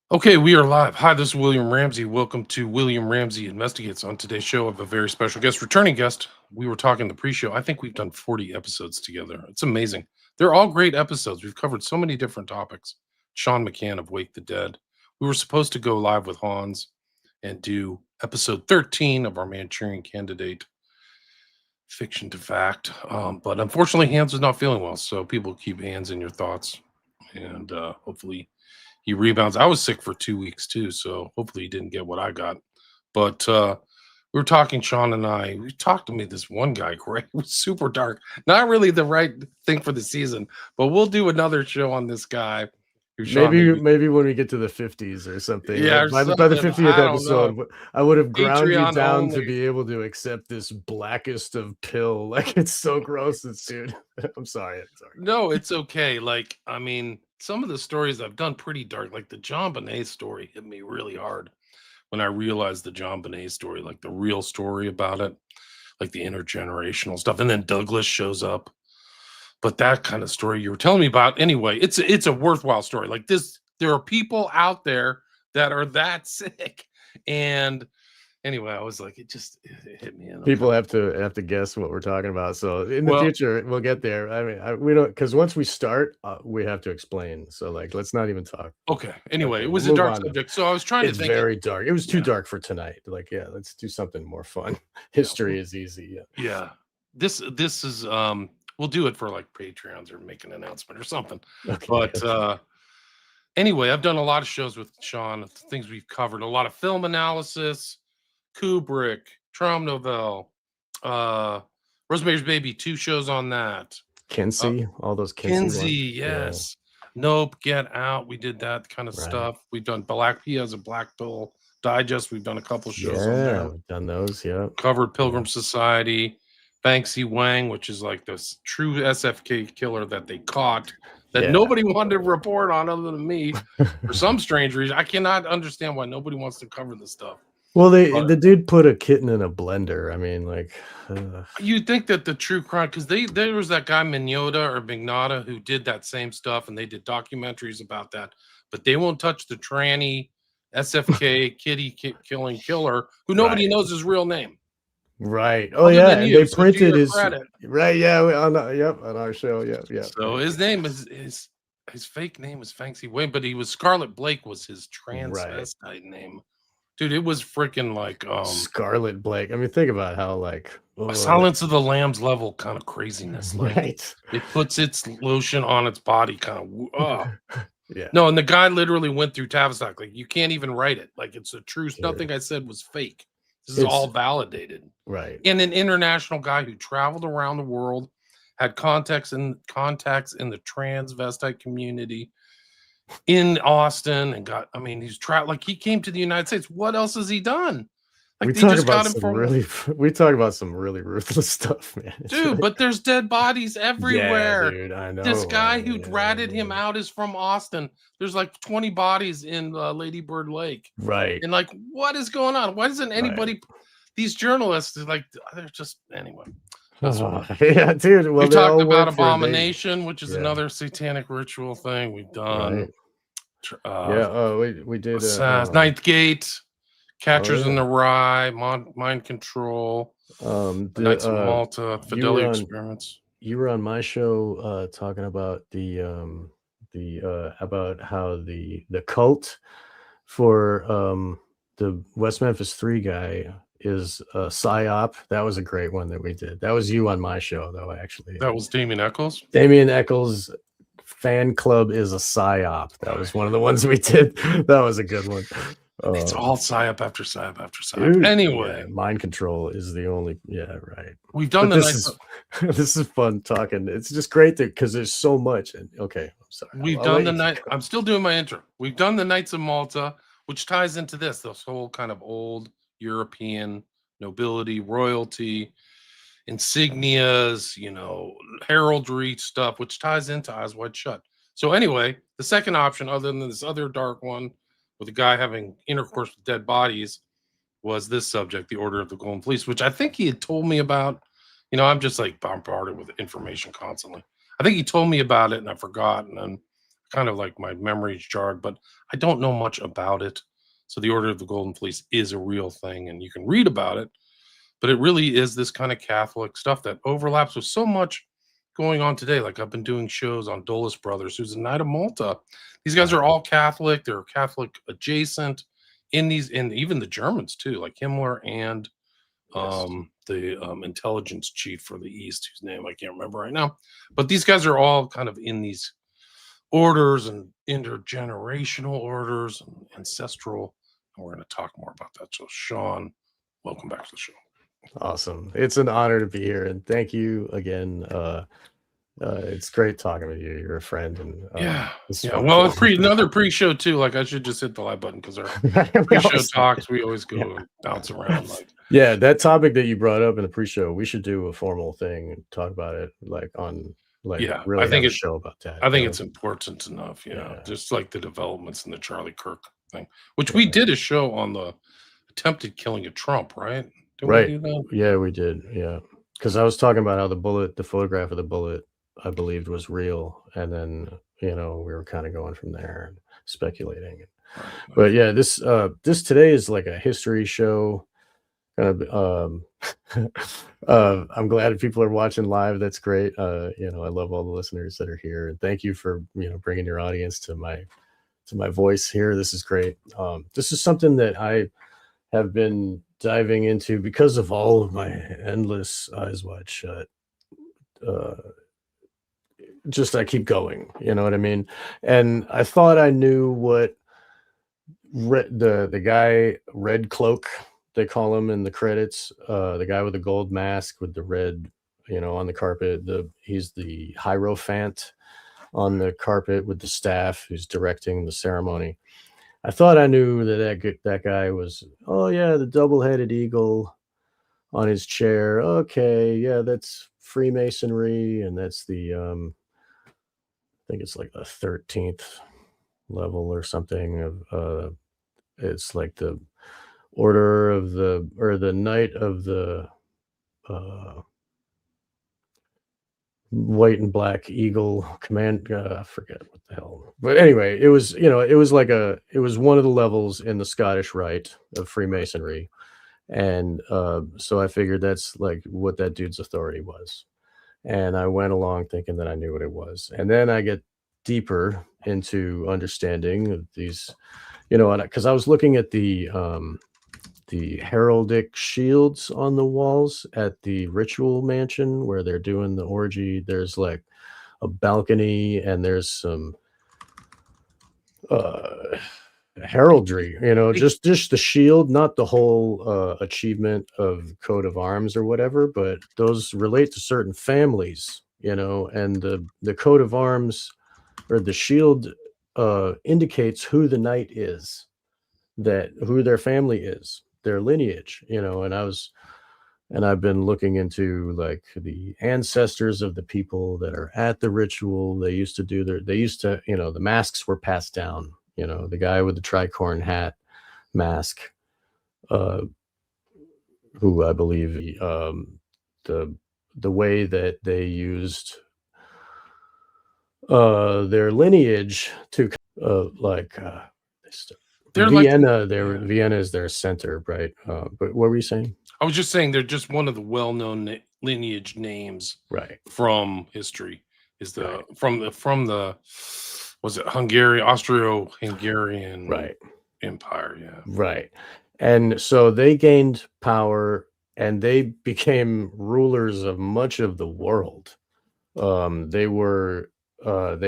Okay, we are live. Hi, this is William Ramsey. Welcome to William Ramsey Investigates. On today's show, I have a very special guest, returning guest. We were talking the pre-show. I think we've done 40 episodes together. It's amazing. They're all great episodes. We've covered so many different topics. Sean McCann of Wake the Dead. We were supposed to go live with Hans and do episode 13 of our Manchurian Candidate fiction to fact. But unfortunately, Hans is not feeling well. So people keep Hans in your thoughts. And hopefully he rebounds. I was sick for 2 weeks too, so hopefully he didn't get what I got. But we were talking, Sean and I. We talked to me this one guy, Greg. It was super dark. Not really the right thing for the season, but we'll do another show on this guy. Who Sean Maybe when we get to the 50s or something. yeah, or By the something. 50th I don't know. episode, I would have ground you Patreon down to only. be able to accept this blackest of pill. Like it's so gross, this dude. I'm sorry. No, it's okay. Like, I mean, some of the stories I've done pretty dark. Like the John Bonet story hit me really hard when I realized the John Bonet story, like the real story about it, like the intergenerational stuff. And then Douglas shows up. But that kind of story you were telling me about, anyway, it's a worthwhile story. Like this, there are people out there that are that sick. And anyway, I was like, it hit me. People have to guess what we're talking about. So in the Well, future, we'll get there. I mean, we don't, because once we start, we have to explain. So like, let's not even talk. okay. Anyway, Okay, it we'll was a move dark on. subject. So I was trying It's to think. very dark. It was too Yeah. dark for tonight. Like, yeah, let's do something more fun. History is easy. Yeah. Yeah. This is we'll do it for like Patreons or make an announcement or something. Okay. But anyway, I've done a lot of shows with Sean, things we've covered, a lot of film analysis, Kubrick, Traum Novell, Rosemary's Baby, 2 shows on that. Kinsey, all those Kinsey Kinsey, ones. yes. Nope, Get Out. We did that kind of Right. stuff. We've done Black P as a Black Pill Digest. We've done a couple shows on Yeah, there. we've done those. Yeah. Covered Pilgrim Society, Banksy Wang, which is like this true SFK killer that they caught that Yeah. nobody wanted to report on other than me for some strange reason. I cannot understand why nobody wants to cover this stuff. Well, But the dude put a kitten in a blender. I mean, like, you'd think that the true crime, because there was that guy Mignota or Mignata who did that same stuff, and they did documentaries about that, but they won't touch the tranny SFK kitty killing killer who nobody Right. knows his real name. right. Oh Other yeah, than and you, they so to printed your his credit. right. Yeah, on our show. Yeah. So his name is his fake name is Fancy Wayne, but he was Scarlet Blake was his transvestite name. Dude, it was freaking like Scarlet Blake. I mean, think about how like a Silence of the Lambs level kind of craziness. Like right. it puts its lotion on its body, kind of. Yeah. No, and the guy literally went through Tavistock. Like you can't even write it. Like it's a true. Yeah. Nothing I said was fake. This is all validated. Right. And an international guy who traveled around the world, had contacts in the transvestite community in Austin, and got. I mean, he's like he came to the United States. What else has he done? Like we they talk just about got him some from really we talk about some really ruthless stuff, man. dude. But there's dead bodies everywhere. Yeah, dude, I know. This guy who Yeah, ratted him out is from Austin. There's like 20 bodies in Lady Bird Lake. Right. And like, what is going on? Why doesn't anybody? These journalists, like, they're just anyway. Yeah, dude. Well, we talked about Abomination, which is another satanic ritual thing we've done. Right. We did Ninth Gate, Catchers in the Rye, Mind Control, Knights of Malta, Fidelity Experiments. You were on my show talking about the about how the cult for the West Memphis 3 guy is a psyop. That was a great one that we did. That was you on my show, though. Actually, that was Damien Eccles. Damien Eccles fan club is a psyop. That was one of the ones we did. That was a good one. It's all psyop after psyop after psyop. Dude, anyway, mind control is the only. Yeah, right. We've done this is fun talking. It's just great because there's so much. And okay, I'm sorry. We've done the night. I'm still doing my intro. We've done the Knights of Malta, which ties into this whole kind of old European nobility, royalty, insignias, heraldry stuff, which ties into Eyes Wide Shut. So anyway, the second option, other than this other dark one with a guy having intercourse with dead bodies, was this subject, the Order of the Golden Fleece, which I think he had told me about. I'm just like bombarded with information constantly. I think he told me about it and I forgot, and then kind of like my memory's jarred, but I don't know much about it. So the Order of the Golden Fleece is a real thing, and you can read about it, but it really is this kind of Catholic stuff that overlaps with so much going on today. Like I've been doing shows on Dulles Brothers, who's a Knight of Malta. These guys Right. are all Catholic. They're Catholic adjacent in these, and even the Germans too, like Himmler and Yes. the intelligence chief for the East, whose name I can't remember right now. But these guys are all kind of in these orders and intergenerational orders and ancestral. And we're going to talk more about that. So, Sean, welcome back to the show. Awesome. It's an honor to be here, and thank you again. It's great talking with you. You're a friend, and Yeah. it's Yeah. fun. Well, it's another pre-show too. Like I should just hit the live button because our We pre-show always- talks, we always go yeah. and bounce around. Like, Yeah, that topic that you brought up in the pre-show, we should do a formal thing and talk about it, like on, like yeah, really have a show about that. I think it's important enough. Yeah. Yeah. Just like the developments in the Charlie Kirk thing, which we did a show on the attempted killing of Trump, right? Did Right. we do that? Yeah, we did. Yeah, because I was talking about how the photograph of the bullet, I believed was real, and then we were kind of going from there and speculating. Right. But yeah, this today is like a history show. Kind of, I'm glad if people are watching live. That's great. I love all the listeners that are here, and thank you for bringing your audience to my voice here. This is great. This is something that I have been diving into because of all of my endless eyes wide shut. Just I keep going, you know what I mean? And I thought I knew what the guy Red Cloak, they call him in the credits, the guy with the gold mask with the red, on the carpet. He's the Hierophant on the carpet with the staff who's directing the ceremony. I thought I knew that guy was, oh yeah, the double-headed eagle on his chair. Okay, yeah, that's Freemasonry, and that's the I think it's like the 13th level or something of it's like the order of the knight of the uh white and black eagle command. I forget what the hell, but anyway, it was it was one of the levels in the Scottish Rite of Freemasonry, and so I figured that's like what that dude's authority was, and I went along thinking that I knew what it was, and then I get deeper into understanding of these, because I was looking at the heraldic shields on the walls at the ritual mansion where they're doing the orgy. There's like a balcony, and there's some uh heraldry, just the shield, not the whole achievement of coat of arms or whatever, but those relate to certain families, and the coat of arms or the shield indicates who the knight is, that who their family is, their lineage, and I've been looking into like the ancestors of the people that are at the ritual. They used to, the masks were passed down, the guy with the tricorn hat mask, uh, who I believe, the way that they used their lineage to like They're like, Vienna, yeah. Vienna is their center, right? But what were you saying? I was just saying they're just one of the well-known lineage names Right, from history. Is the right, from the was it Austro-Hungarian right, Empire? Yeah. right. And so they gained power and they became rulers of much of the world. They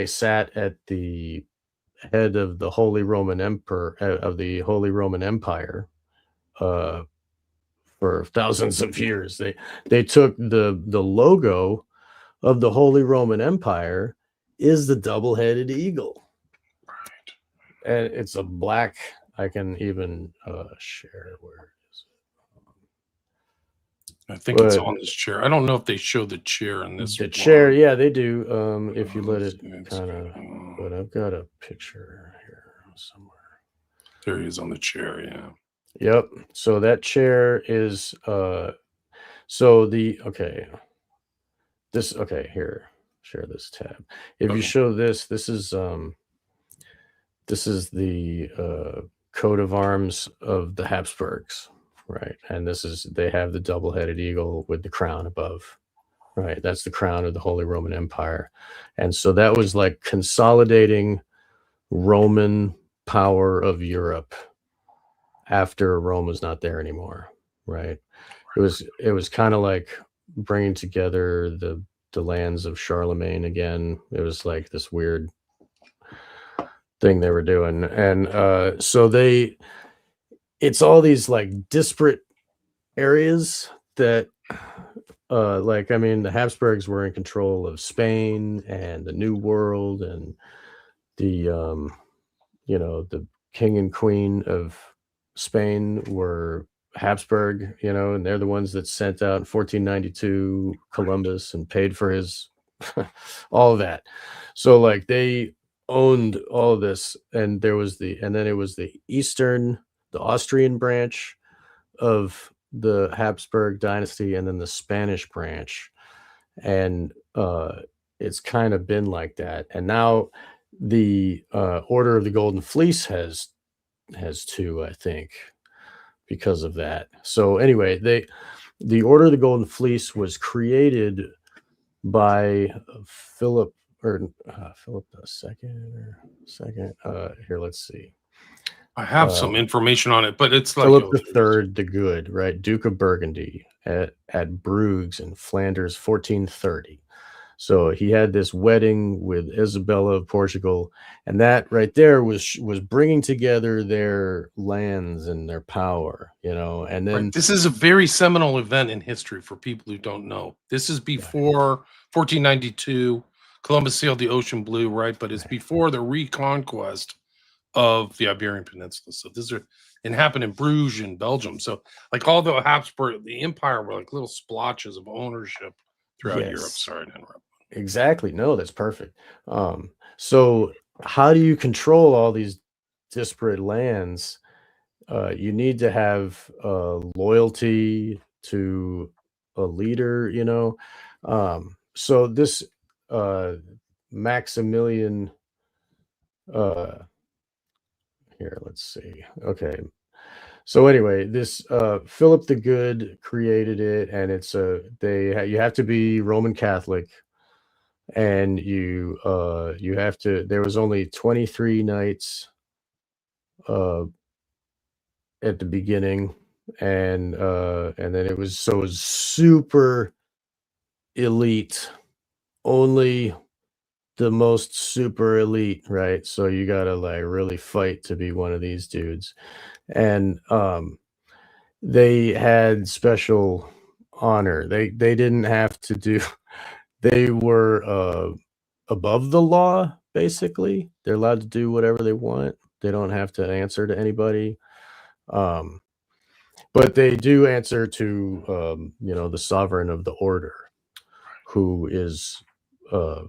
sat at the head of the Holy Roman Emperor of the Holy Roman Empire uh, for thousands of years. They took the logo of the Holy Roman Empire is the double-headed eagle, Right. and it's a black. I can even share where is I think it's but on this chair. I don't know if they show the chair in this the chair. one. Yeah, they do. If you let Let's it see, let's kind of, see. but I've got a picture here somewhere. There he is on the chair. Yeah. Yep. So that chair is so here, share this tab. If you Okay. show this is this is the coat of arms of the Habsburgs, right? And this is they have the double-headed eagle with the crown above, right? That's the crown of the Holy Roman Empire, and so that was like consolidating Roman power of Europe after Rome was not there anymore, right? It was kind of like bringing together the lands of Charlemagne again. It was like this weird thing they were doing, and so it's all these like disparate areas that like I mean the Habsburgs were in control of Spain and the New World and the the king and queen of Spain were Habsburg, and they're the ones that sent out in 1492 Columbus and paid for his all of that. So like they owned all of this, and then it was the Austrian branch of the Habsburg dynasty, and then the Spanish branch, and it's kind of been like that. And now the Order of the Golden Fleece has two, I think, because of that. So anyway, the Order of the Golden Fleece was created by Philip or Philip the second or second. Here, let's see. I have some information on it, but it's like Philip the Third the Good, right? Duke of Burgundy at Bruges in Flanders, 1430. So he had this wedding with Isabella of Portugal, and that right there was bringing together their lands and their power, And then right. This is a very seminal event in history for people who don't know. This is before 1492. Columbus sailed the ocean blue, right? But it's before the reconquest of the Iberian Peninsula. So it happened in Bruges in Belgium. So like all the Habsburg, the empire were like little splotches of ownership throughout Europe. Sorry to interrupt. Exactly. No, that's perfect. So how do you control all these disparate lands? You need to have loyalty to a leader, So this Maximilian, here, let's see. Okay. So anyway, this Philip the Good created it, and you have to be Roman Catholic, and you have to. There was only 23 knights uh, at the beginning, and then it was super elite, only the most super elite, right? So you gotta like really fight to be one of these dudes, and they had special honor. They didn't have to do. They were above the law, basically. They're allowed to do whatever they want. They don't have to answer to anybody. But they do answer to the sovereign of the order, who is a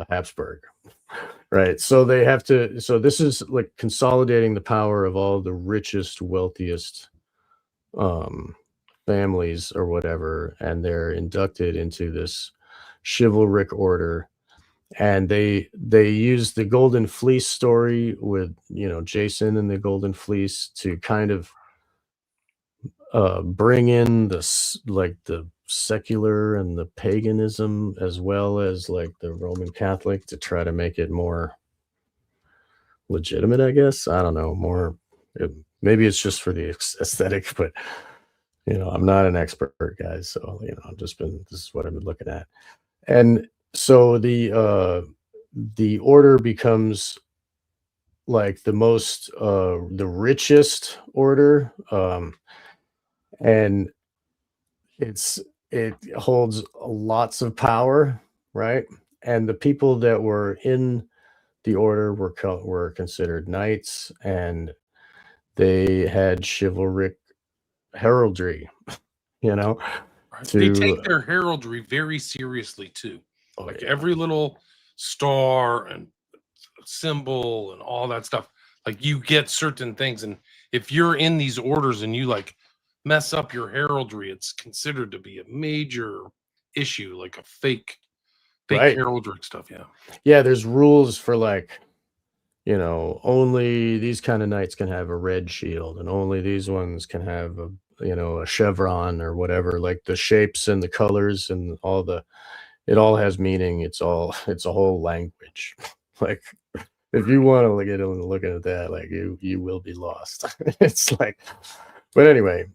Habsburg. Right. So they have to. So this is like consolidating the power of all the richest, wealthiest families or whatever, and they're inducted into this chivalric order. And they use the Golden Fleece story with Jason and the Golden Fleece to kind of bring in the secular and the paganism, as well as like the Roman Catholic, to try to make it more legitimate, I guess. I don't know, maybe it's just for the aesthetic, but I'm not an expert, guys, so this is what I've been looking at. And so the order becomes like the richest order, and it holds lots of power, right? And the people that were in the order were considered knights, and they had chivalric heraldry, Right. They take their heraldry very seriously too. Like every little star and symbol and all that stuff. Like you get certain things, and if you're in these orders and you like mess up your heraldry, it's considered to be a major issue, like a fake right. heraldry stuff. Yeah. Yeah, there's rules for like you know, only these kind of knights can have a red shield, and only these ones can have a, you know, a chevron or whatever. Like the shapes and the colors and all the, it all has meaning. It's all it's a whole language. Like if you want to look at that, like you will be lost. It's like, but anyway,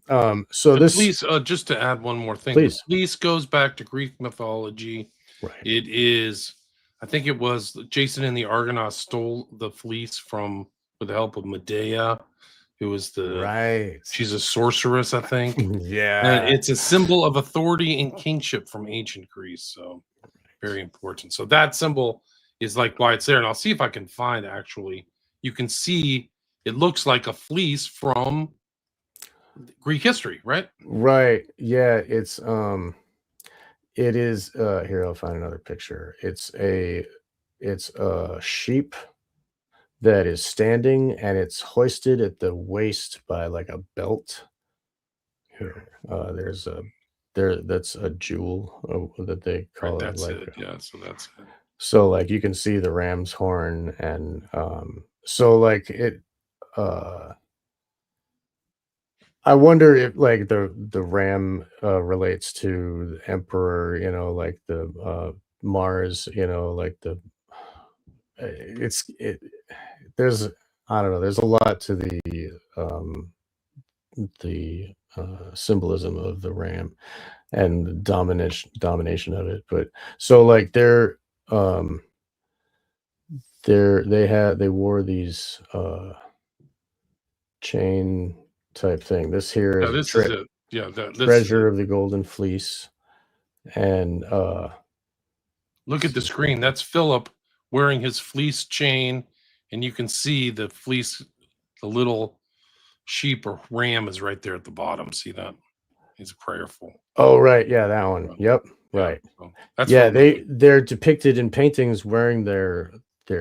so The this, fleece, just to add one more thing, the please, fleece goes back to Greek mythology. right, It is, I think it was Jason and the Argonauts stole the fleece from with the help of Medea, who was right, she's a sorceress, I think. And yeah, it's a symbol of authority and kingship from ancient Greece. So very important. So that symbol is like why it's there. And I'll see if I can find actually. You can see it looks like a fleece from Greek history, right? right, yeah. It is. Here, I'll find another picture. It's a sheep that is standing, and it's hoisted at the waist by like a belt. Here, there's a there. That's a jewel that they Right. call it. That's Like, it. Yeah. So that's it. so, like you can see the ram's horn, and so like it. Uh, I wonder if like the ram relates to the emperor. You know, like the Mars. You know, like the it's it. There's, I don't know. There's a lot to um, the symbolism of the ram and the domination of it. But so like um they wore these chain type thing. This here Yeah. is a This is it. Yeah. This is treasure it. of the golden fleece, and Look at the screen. That's Philip wearing his fleece chain, and you can see the fleece, the little sheep or ram is right there at the bottom. See that? He's prayerful. oh right, yeah, that one. Yeah. Yep, Yeah. right. So that's Yeah, really neat. they're depicted in paintings wearing their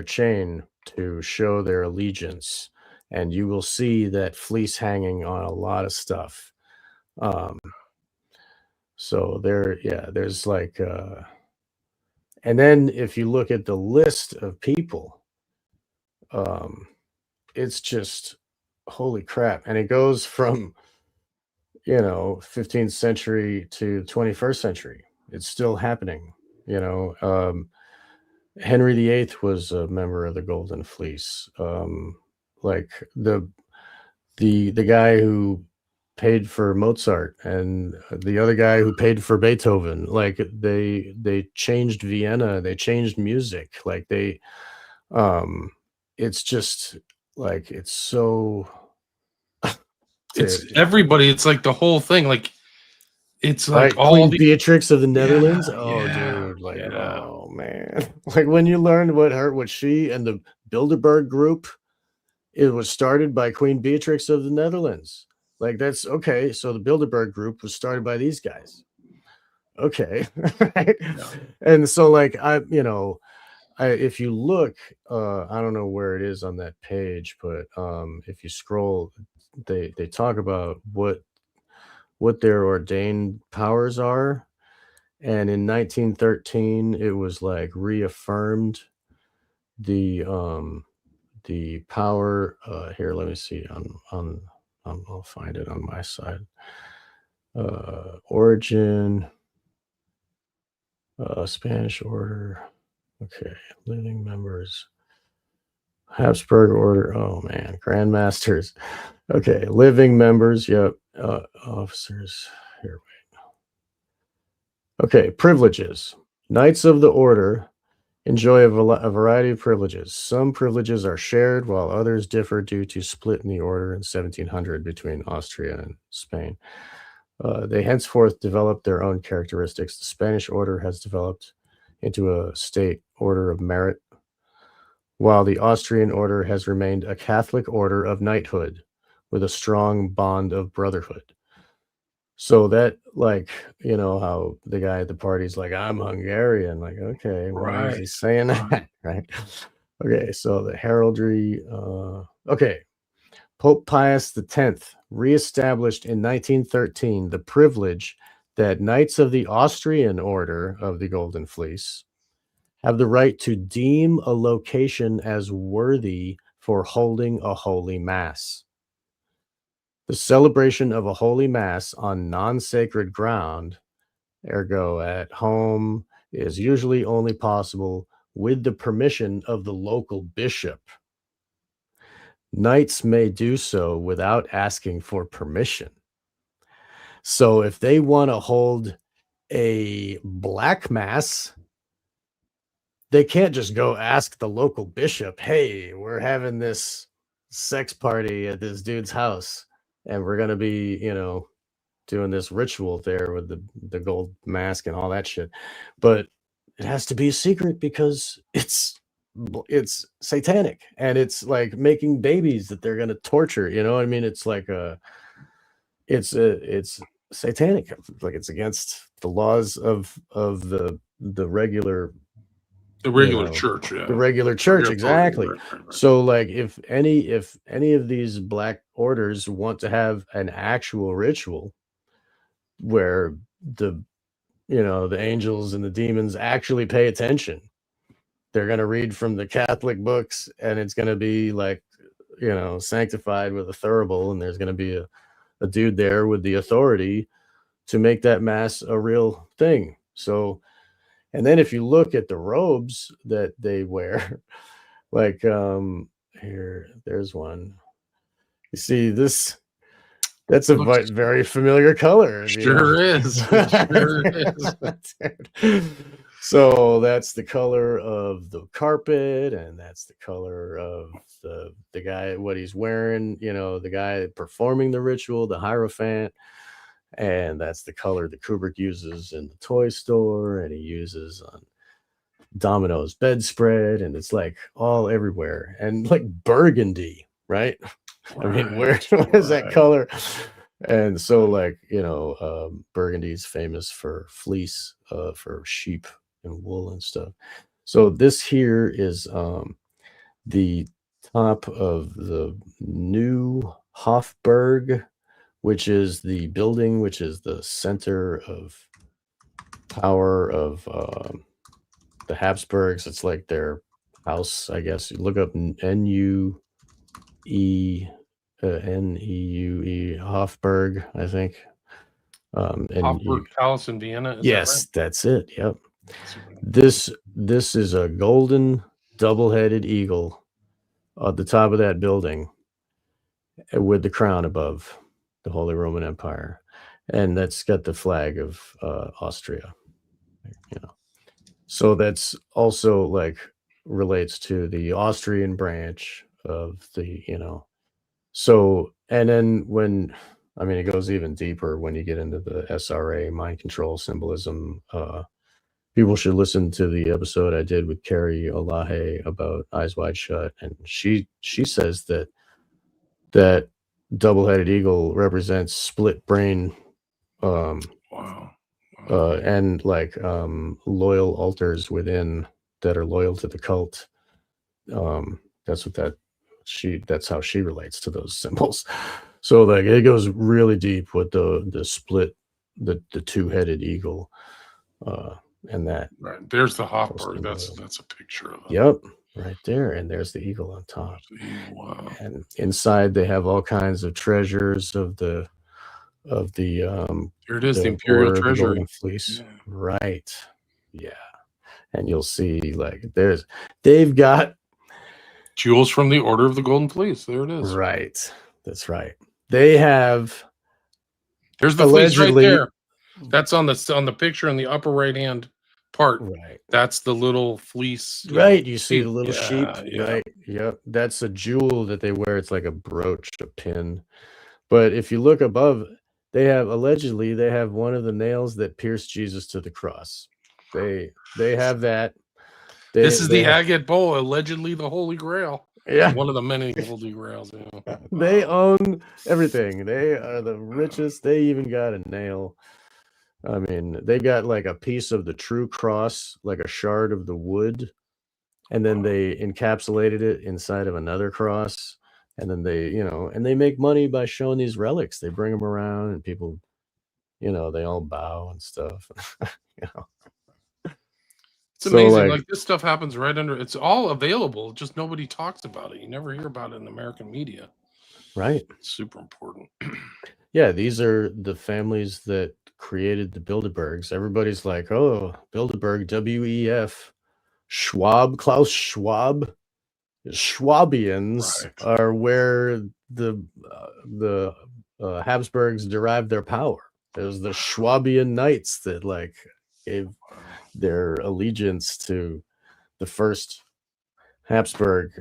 chain to show their allegiance, and you will see that fleece hanging on a lot of stuff. Um, so there, yeah, there's like, and then if you look at the list of people, um, it's just holy crap, and it goes from, you know, 15th century to 21st century. It's still happening. You know, Henry VIII was a member of the Golden Fleece. Like the guy who paid for Mozart and the other guy who paid for Beethoven. Like they changed Vienna. They changed music. Like they, it's just like it's so. It's Dude, everybody. It's like the whole thing. Like it's like right, all Queen the Beatrix of the Netherlands. yeah, Oh, yeah, dude, like, yeah. oh man, like when you learned what she and the Bilderberg group, it was started by Queen Beatrix of the Netherlands. Like that's okay. So the Bilderberg group was started by these guys. Okay, right? Yeah. And so like you know, if you look, I don't know where it is on that page, but if you scroll, they talk about what their ordained powers are. And in 1913, it was like reaffirmed the the power. Here, let me see I'll find it on my side. Origin, Spanish Order. Okay, living members. Habsburg Order. Oh man, Grandmasters. Okay, living members. Yep. Officers. Here. Okay, privileges. Knights of the Order enjoy a variety of privileges. Some privileges are shared, while others differ due to split in the order in 1700 between Austria and Spain. They henceforth developed their own characteristics. The Spanish order has developed into a state order of merit, while the Austrian order has remained a Catholic order of knighthood with a strong bond of brotherhood. So that, like, you know, how the guy at the party's like, I'm Hungarian. Like, okay, why is Right. he saying Right. that? Right. Okay. So the heraldry, okay. Pope Pius X reestablished in 1913 the privilege that knights of the Austrian Order of the Golden Fleece have the right to deem a location as worthy for holding a holy mass. The celebration of a holy mass on non-sacred ground, ergo at home, is usually only possible with the permission of the local bishop. Knights may do so without asking for permission. So if they want to hold a black mass, they can't just go ask the local bishop, hey, we're having this sex party at this dude's house and we're going to be, doing this ritual there with the gold mask and all that shit. But it has to be a secret because it's satanic and it's like making babies that they're going to torture, you know what I mean? It's like it's satanic, like it's against the laws of the regular church, yeah. the regular church, Regular authority, exactly. right. So like if any of these black orders want to have an actual ritual where the the angels and the demons actually pay attention, they're going to read from the Catholic books and it's going to be like sanctified with a thurible, and there's going to be a dude there with the authority to make that mass a real thing. So, and then if you look at the robes that they wear, like there's one. You see this? That's a very familiar color. Sure is. It sure is. So that's the color of the carpet, and that's the color of the guy, what he's wearing, the guy performing the ritual, the Hierophant. And that's the color that Kubrick uses in the toy store, and he uses on Domino's bedspread, and it's like all everywhere, and like burgundy, right? I mean, where is that color? And so, like, burgundy's famous for fleece, for sheep and wool and stuff. So this here is the top of the new Hofburg, which is the building, which is the center of power of the Habsburgs. It's like their house, I guess. You look up N-U-E Hofburg, I think. Hofburg Palace in Vienna. Yes, that's it. Yep. This is a golden double-headed eagle at the top of that building with the crown above the Holy Roman Empire, and that's got the flag of Austria. So that's also like relates to the Austrian branch of the So, and then it goes even deeper when you get into the SRA, mind control symbolism. People should listen to the episode I did with Carrie Olahe about Eyes Wide Shut, and she says that double-headed eagle represents split brain. Wow. And like loyal altars within that are loyal to the cult. That's how she relates to those symbols. So like it goes really deep with the split, the two-headed eagle, and that. Right. There's the Hofburg. That's a picture of it. Yep, right there. And there's the eagle on top. Wow. And inside they have all kinds of treasures of the here it is, the Imperial Treasury, the Golden Fleece. Yeah. Right. Yeah. And you'll see like they've got jewels from the Order of the Golden Fleece. There it is. Right. That's right. They have. There's the fleece right there. That's on the picture in the upper right hand part. Right. That's the little fleece. Right. You see the little sheep. Yeah. Right. Yep. That's a jewel that they wear. It's like a brooch, a pin. But if you look above, they have one of the nails that pierced Jesus to the cross. They have that. This is the agate bowl, allegedly the Holy Grail. Yeah, one of the many Holy Grails. Yeah. They own everything. They are the richest. They even got a nail. I mean, they got like a piece of the true cross, like a shard of the wood, and then they encapsulated it inside of another cross. And then they, and they make money by showing these relics. They bring them around and people, they all bow and stuff. It's So amazing. like, Like this stuff happens right under. It's all available. Just nobody talks about it. You never hear about it in American media. right. It's super important. Yeah, these are the families that created the Bilderbergs. Everybody's like, "Oh, Bilderberg, WEF, Schwab, Klaus Schwab." Schwabians Right. are where the Habsburgs derived their power. It was the Schwabian knights that like gave their allegiance to the first Habsburg.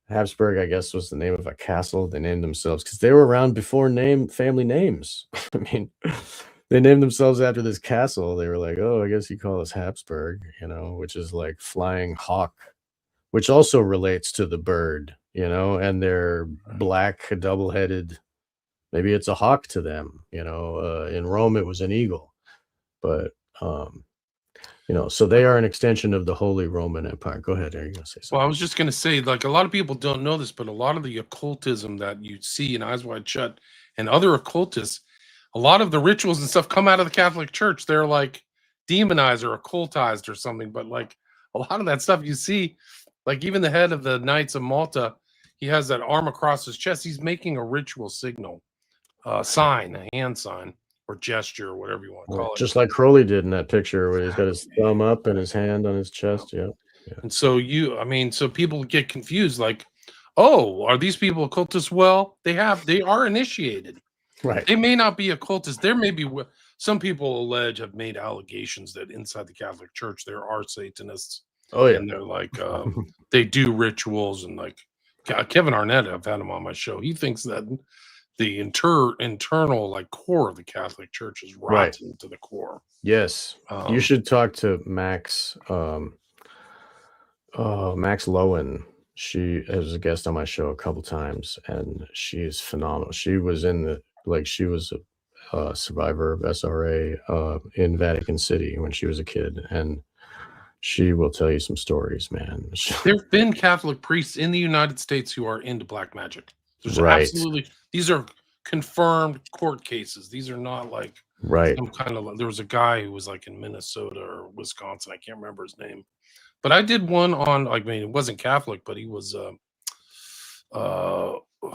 Habsburg, I guess, was the name of a castle they named themselves because they were around before family names. I mean, they named themselves after this castle. They were like, "Oh, I guess you call us Habsburg," which is like flying hawk, which also relates to the bird, and their black double-headed. Maybe it's a hawk to them. In Rome it was an eagle, but so they are an extension of the Holy Roman Empire. Go ahead, are you gonna say Well, I something? was just going to say, like, a lot of people don't know this, but a lot of the occultism that you see in Eyes Wide Shut and other occultists, a lot of the rituals and stuff come out of the Catholic Church. They're like demonized or occultized or something. But like a lot of that stuff you see, like even the head of the Knights of Malta, he has that arm across his chest. He's making a ritual signal, sign, a hand sign or gesture or whatever you want to Right, call it. just like Crowley did in that picture where he's got his Exactly. thumb up and his hand on his Yeah. chest. Yeah, yeah. And so I mean, so people get confused, like, oh, are these people occultists? Well, they are initiated. Right. They may not be occultists. There may be some people have made allegations that inside the Catholic Church there are Satanists, Oh, yeah. and they're like they do rituals and like Kevin Arnett. I've had him on my show. He thinks that the internal like core of the Catholic Church is Right. rotten to the core. Yes. You Um, should talk to Max, Max Lowen. She was a guest on my show a couple times, and she is phenomenal. She was she was a survivor of SRA in Vatican City when she was a kid, and she will tell you some stories, man. There have been Catholic priests in the United States who are into black magic. There's Right, absolutely these are confirmed court cases. These are not like right. some kind of there was a guy who was like in Minnesota or Wisconsin. I can't remember his name. But I did one on I mean, it wasn't Catholic, but uh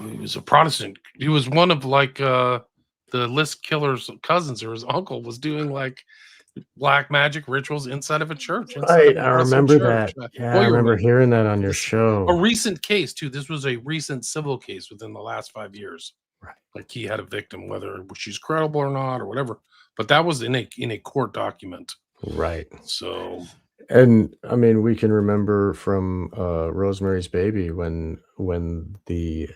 he was a Protestant. He was one of like the list killer's cousins or his uncle was doing like black magic rituals inside of a church, inside of Right, a I Protestant remember church. that. Yeah, Oh, I you remember remember. hearing that on your This a show. recent case too. This was a recent civil case within the last 5 years. Right, Like he had a victim, whether she's credible or not or whatever. But that was in a court document. right. So And I mean, we can remember from Rosemary's Baby when the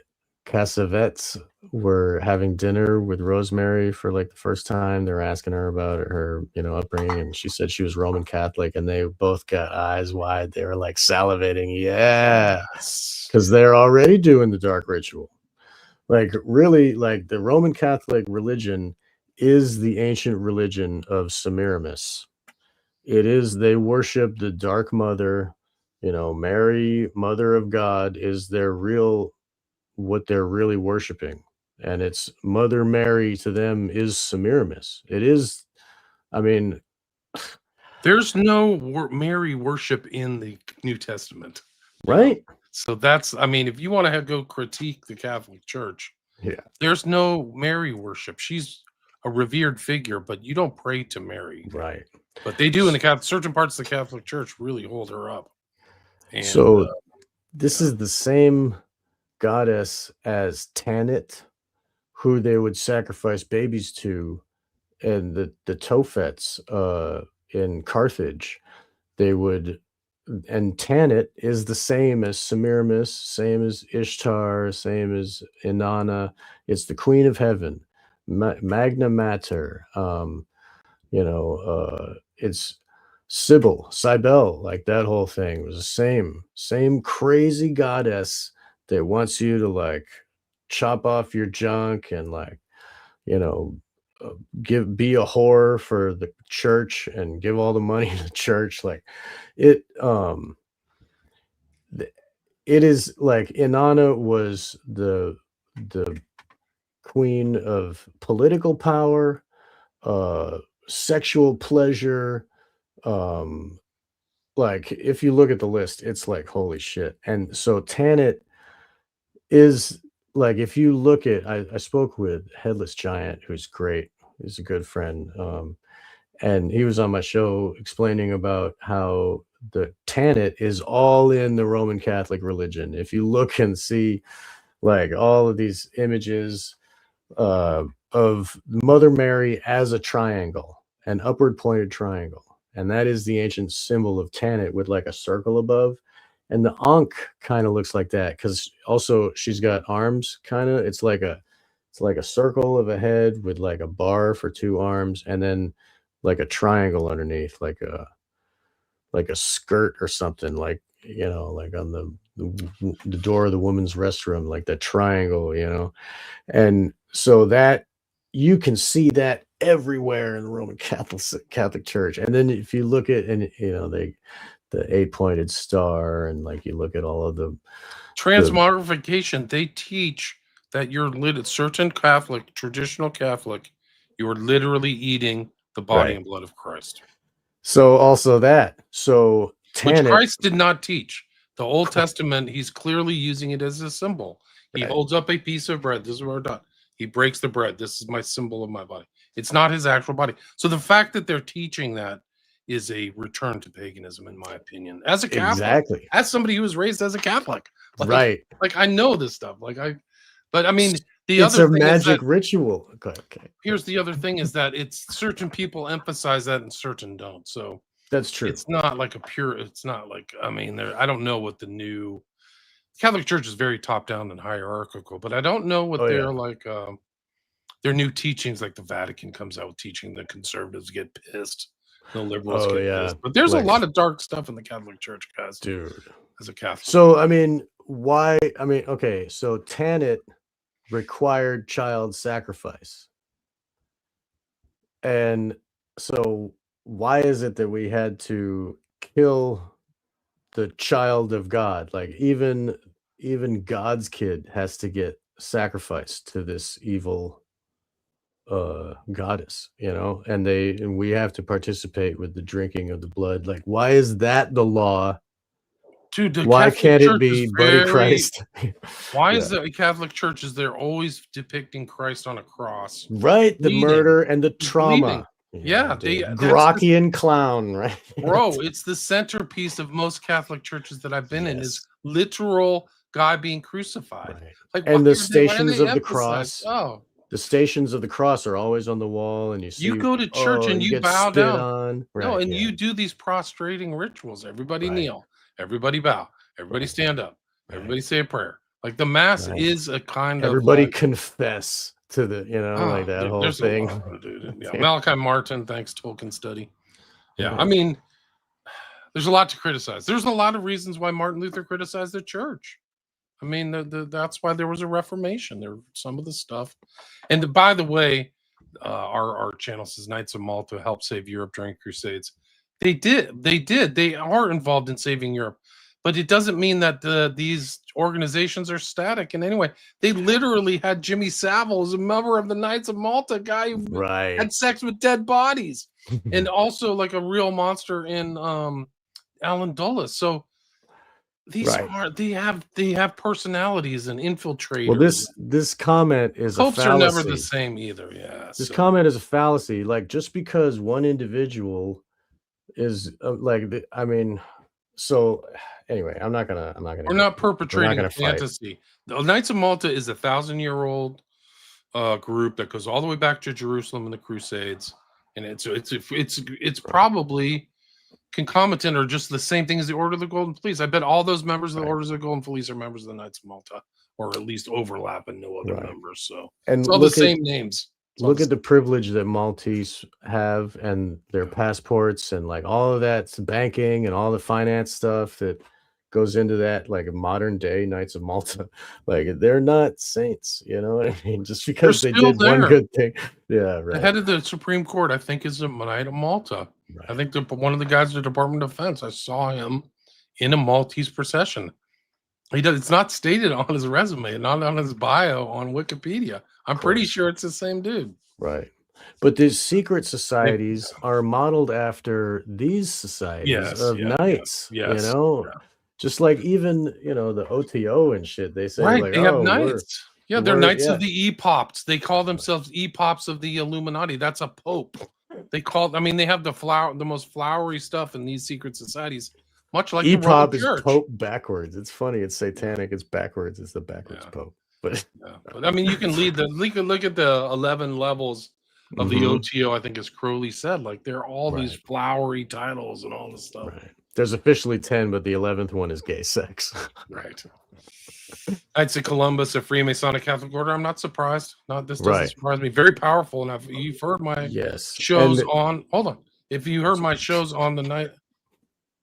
Cassavetes were having dinner with Rosemary for like the first time. They were asking her about her, upbringing, and she said she was Roman Catholic, and they both got eyes wide. They were like salivating, yeah, yes. because they're already doing the dark ritual. Like really, like the Roman Catholic religion is the ancient religion of Semiramis. It is, they worship the Dark Mother, Mary, Mother of God is their real, what they're really worshiping. And it's Mother Mary to them is Semiramis. It is, I mean, There's no Mary worship in the New Testament, you know. right? So that's I mean, if you want to go critique the Catholic Church, Yeah, there's no Mary worship. She's a revered figure, but you don't pray to Mary. right. But they do in the Catholic certain parts of the Catholic Church really hold her up. And So this yeah, is the same goddess as Tanit, who they would sacrifice babies to, and the Tophets in Carthage. They would, and Tanit is the same as Semiramis, same as Ishtar, same as Inanna. It's the Queen of Heaven, Magna Mater. It's Cybele, like that whole thing was the same crazy goddess that wants you to like chop off your junk and like, you know, be a whore for the church and give all the money to the church. Like it, th- it is like Inanna was the queen of political power, uh, sexual pleasure, um like if you look at the list, it's like holy shit. And so Tanit is like if you look at I spoke with Headless Giant, who's great, he's a good friend. And he was on my show explaining about how the Tanit is all in the Roman Catholic religion. If you look and see like all of these images uh, of Mother Mary as a triangle, an upward pointed triangle. And that is the ancient symbol of Tanit with like a circle above. And the Ankh kind of looks like that because also she's got arms kind of. It's like a circle of a head with like a bar for two arms and then like a triangle underneath, like a skirt or something, like like on the door of the woman's restroom, like that triangle. And so that you can see that everywhere in the Roman Catholic Church. And then if you look at and the eight-pointed star and like you look at all of the Transmogrification, they teach that you're certain Catholic, traditional Catholic, you are literally eating the body Right. and blood of Christ. So also that. So Which Tanit, Christ did not teach. The Old Testament, he's clearly using it as a symbol. He right. holds up a piece of bread. This is what we're done. He breaks the bread. This is my symbol of my body. It's not his actual body. So the fact that they're teaching that is a return to paganism, in my opinion. As a Catholic, Exactly. as somebody who was raised as a Catholic, Right. like I know this stuff. But I mean, the It's other a thing is that magic ritual. Okay. here's the other thing is that it's certain people emphasize that and certain don't. So That's true. it's not like it's not like, I mean, I don't know what the new Catholic Church is very top down and hierarchical, but I don't know what Oh, their yeah. their new teachings, like the Vatican comes out with teaching, the conservatives get pissed, the liberals Oh, get yeah. pissed. But there's a Like, lot of dark stuff in the Catholic Church, guys, dude. as a Catholic. So, I mean, why? I mean, okay. So Tanit required child sacrifice. And so why is it that we had to kill the child of God? Like even God's kid has to get sacrificed to this evil goddess, and we have to participate with the drinking of the blood. Like, why is that the law? Dude, the Why Catholic can't it Church is be Buddy very Christ? why Yeah. is the Catholic Church is they're always depicting Christ on a cross, Right, the bleeding, murder and the he's bleeding. trauma. Yeah, The that's the Grockian clown, right? bro, it's the centerpiece of most Catholic churches that I've been in is Yes. literal guy being crucified. Right. Like, And the why are stations they of the emphasized? cross, Oh, the stations of the cross are always on the wall, and you you see, go to church oh, and you you get bow spit down. on. No, Right, and yeah. you do these prostrating rituals. Everybody Right. kneel, everybody bow, everybody Right. stand up, Right. everybody say a prayer. Like the mass Right. is a kind Everybody of like, confess to the, like that whole there's thing. a lot, dude. Yeah, Malachi Martin, thanks Tolkien study. Yeah, I Right. mean, there's a lot to criticize. There's a lot of reasons why Martin Luther criticized the church. I mean, that's why there was a Reformation. There, some of the stuff, and by the way, our channel says Knights of Malta helped save Europe during Crusades. They did. They are involved in saving Europe, but it doesn't mean that these organizations are static in any way. They literally had Jimmy Savile as a member of the Knights of Malta, guy who Right. had sex with dead bodies, and also like a real monster in Alan Dulles. So these Right. are they have personalities and infiltrators. Well, this comment is a Popes are never the fallacy. same either. Yeah. This So comment is a fallacy. Like, just because one individual is I mean, so anyway, we're not we're not perpetrating gonna fight. fantasy. The Knights of Malta is a 1,000-year-old group that goes all the way back to Jerusalem in the Crusades, and it's probably concomitant or just the same thing as the Order of the Golden Fleece. I bet all those members of the Right. Orders of the Golden Fleece are members of the Knights of Malta, or at least overlap and no other Right. members. So And it's all the same names. Look at the privilege that Maltese have and their passports and like all of that banking and all the finance stuff that goes into that, like a modern day Knights of Malta. Like, they're not saints, you know what I mean? Just because they still did one there. good thing. Yeah, The right. head of the Supreme Court, I think, is a Knight of Malta. Right. I think one of the guys at the Department of Defense, I saw him in a Maltese procession. It's not stated on his resume, not on his bio on Wikipedia. I'm pretty sure it's the same dude. Right. But these secret societies are modeled after these societies Yes, of yeah, yeah, knights, you yes, know? yeah. Just like even, the OTO and shit, they say Right, like, they have "Oh, we're knights. Yeah, they're we're" knights yeah. of the epops. They call themselves epops of the Illuminati. That's a pope. I mean, they have the most flowery stuff in these secret societies, much like the Roman EPOP is Church. Pope backwards. It's funny, it's satanic, it's backwards, it's the backwards Yeah, Pope. But yeah. But I mean, you can look at the 11 levels of the Mhm. OTO, I think as Crowley said, like they're all these Right, flowery titles and all this stuff. right. There's officially 10, but the 11th one is gay sex. Right. I'd say Columbus, a Freemasonic Catholic order. I'm not surprised. Not this doesn't Right. surprise me. Very powerful, and you've heard my Yes, shows and on. Hold on, if you heard my shows on the night,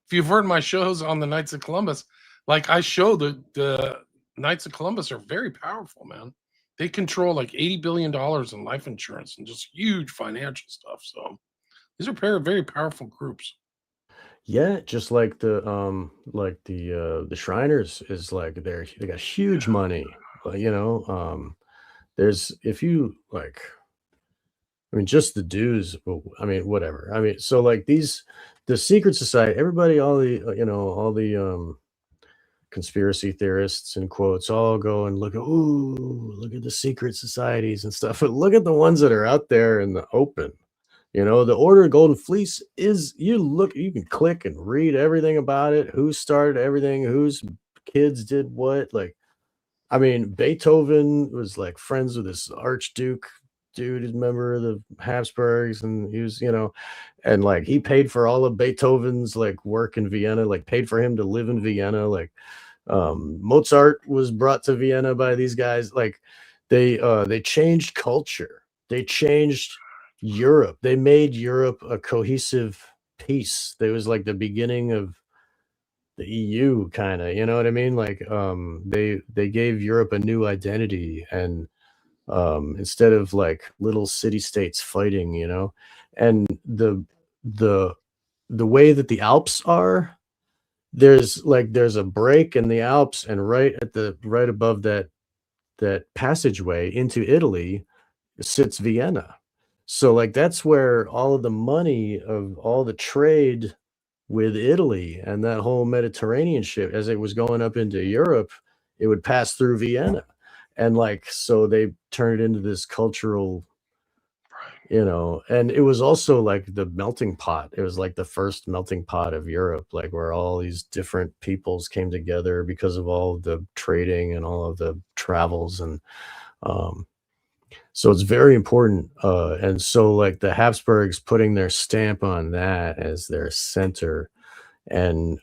if you've heard my shows on the Knights of Columbus, like I show the Knights of Columbus are very powerful, man. They control like $80 billion in life insurance and just huge financial stuff. So these are very powerful groups. yeah, just like the Shriners is like they got huge money. There's if you like I mean just the dues, I mean whatever. I mean so like these the secret society, everybody all the all the conspiracy theorists and quotes all go and look at the secret societies and stuff. But look at the ones that are out there in the open. The Order of Golden Fleece is you can click and read everything about it, who started everything, whose kids did what. Like, I mean, Beethoven was like friends with this Archduke dude, who's a member of the Habsburgs, and he was, and like he paid for all of Beethoven's like work in Vienna, like paid for him to live in Vienna. Like Mozart was brought to Vienna by these guys. Like they changed culture. They changed Europe. They made Europe a cohesive piece. There was like the beginning of the EU kind of, you know what I mean? Like they gave Europe a new identity and instead of like little city states fighting, and the the way that the Alps are, there's a break in the Alps, and right above that passageway into Italy sits Vienna. So like that's where all of the money of all the trade with Italy and that whole Mediterranean ship as it was going up into Europe, it would pass through Vienna. And like so they turned it into this cultural, and it was also like the melting pot. It was like the first melting pot of Europe, like where all these different peoples came together because of all of the trading and all of the travels. And um so it's very important. And so like the Habsburgs putting their stamp on that as their center, and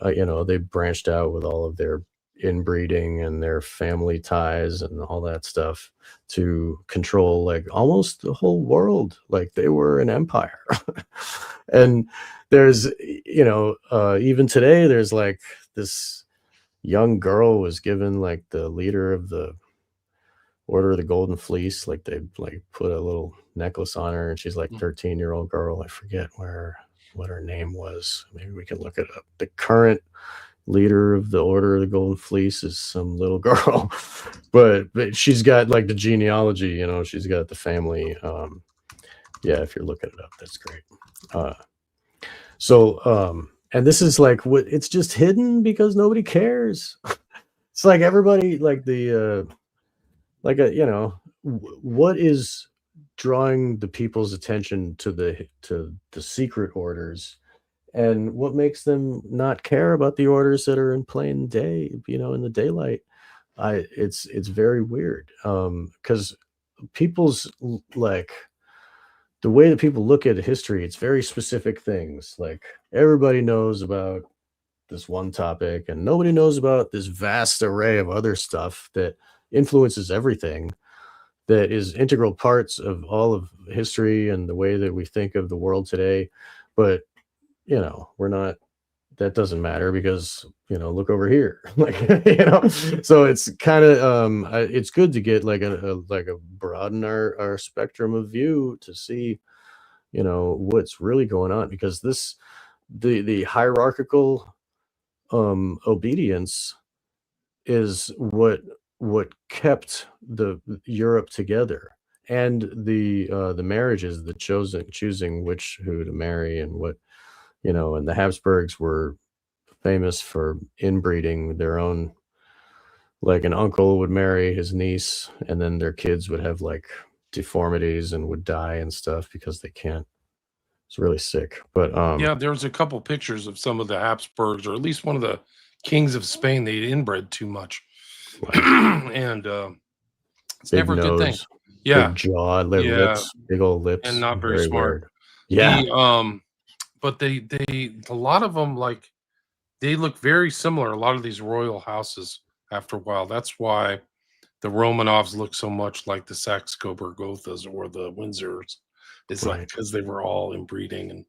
they branched out with all of their inbreeding and their family ties and all that stuff to control like almost the whole world, like they were an empire. And there's even today there's like this young girl was given like the leader of the Order of the Golden Fleece, like they like put a little necklace on her, and she's like Mm. 13-year-old girl. I forget what her name was. Maybe we can look it up. The current leader of the Order of the Golden Fleece is some little girl, but she's got like the genealogy. She's got the family. Yeah, if you're looking it up, that's great. Uh, and this is like what it's just hidden because nobody cares. It's like everybody like the like a what is drawing the people's attention to the secret orders, and what makes them not care about the orders that are in plain day, in the daylight. It's very weird, because people's like the way that people look at history, it's very specific things. Like everybody knows about this one topic and nobody knows about this vast array of other stuff that influences everything, that is integral parts of all of history and the way that we think of the world today. But we're not, that doesn't matter because look over here. Like so it's kind of it's good to get like a broaden our spectrum of view to see what's really going on, because the hierarchical obedience is what kept the Europe together. the marriages, the choosing who to marry and what, and the Habsburgs were famous for inbreeding their own. Like an uncle would marry his niece, and then their kids would have like deformities and would die and stuff because they can't. It's really sick. But Yeah, there was a couple pictures of some of the Habsburgs, or at least one of the kings of Spain. They inbred too much, wow, and it's big never a good thing. nose, Yeah, big jaw, their yeah, lips, big old and lips, not very very smart. weird. Yeah, The but they a lot of them like they look very similar. A lot of these royal houses after a while. That's why the Romanovs look so much like the Saxe-Coburg-Gothas or the Windsors. Is like right, because they were all inbreeding and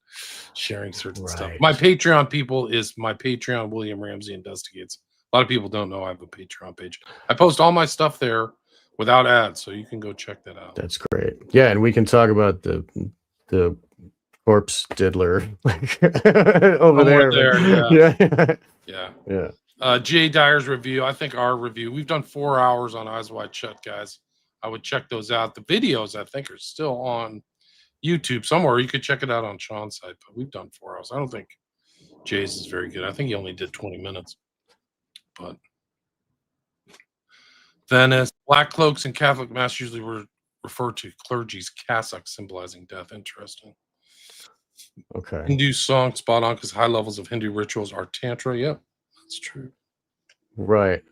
sharing certain stuff. My right. Patreon people is my Patreon William Ramsey Investigates. A lot of people don't know I have a Patreon page. I post all my stuff there without ads, so you can go check that out. That's great. Yeah, and we can talk about the corpse diddler like over Somewhere there. there, yeah, Yeah, yeah. yeah. Jay Dyer's review. I think our review. We've done 4 hours on Eyes Wide Shut, guys. I would check those out. The videos, I think, are still on YouTube somewhere. You could check it out on Sean's site, but we've done 4 hours. I don't think Jay's is very good. I think he only did 20 minutes. But Venice, black cloaks and Catholic mass usually were referred to clergy's cassock, symbolizing death. Interesting. Okay. Hindu song, spot on, because high levels of Hindu rituals are tantra. Yep, that's true. Right.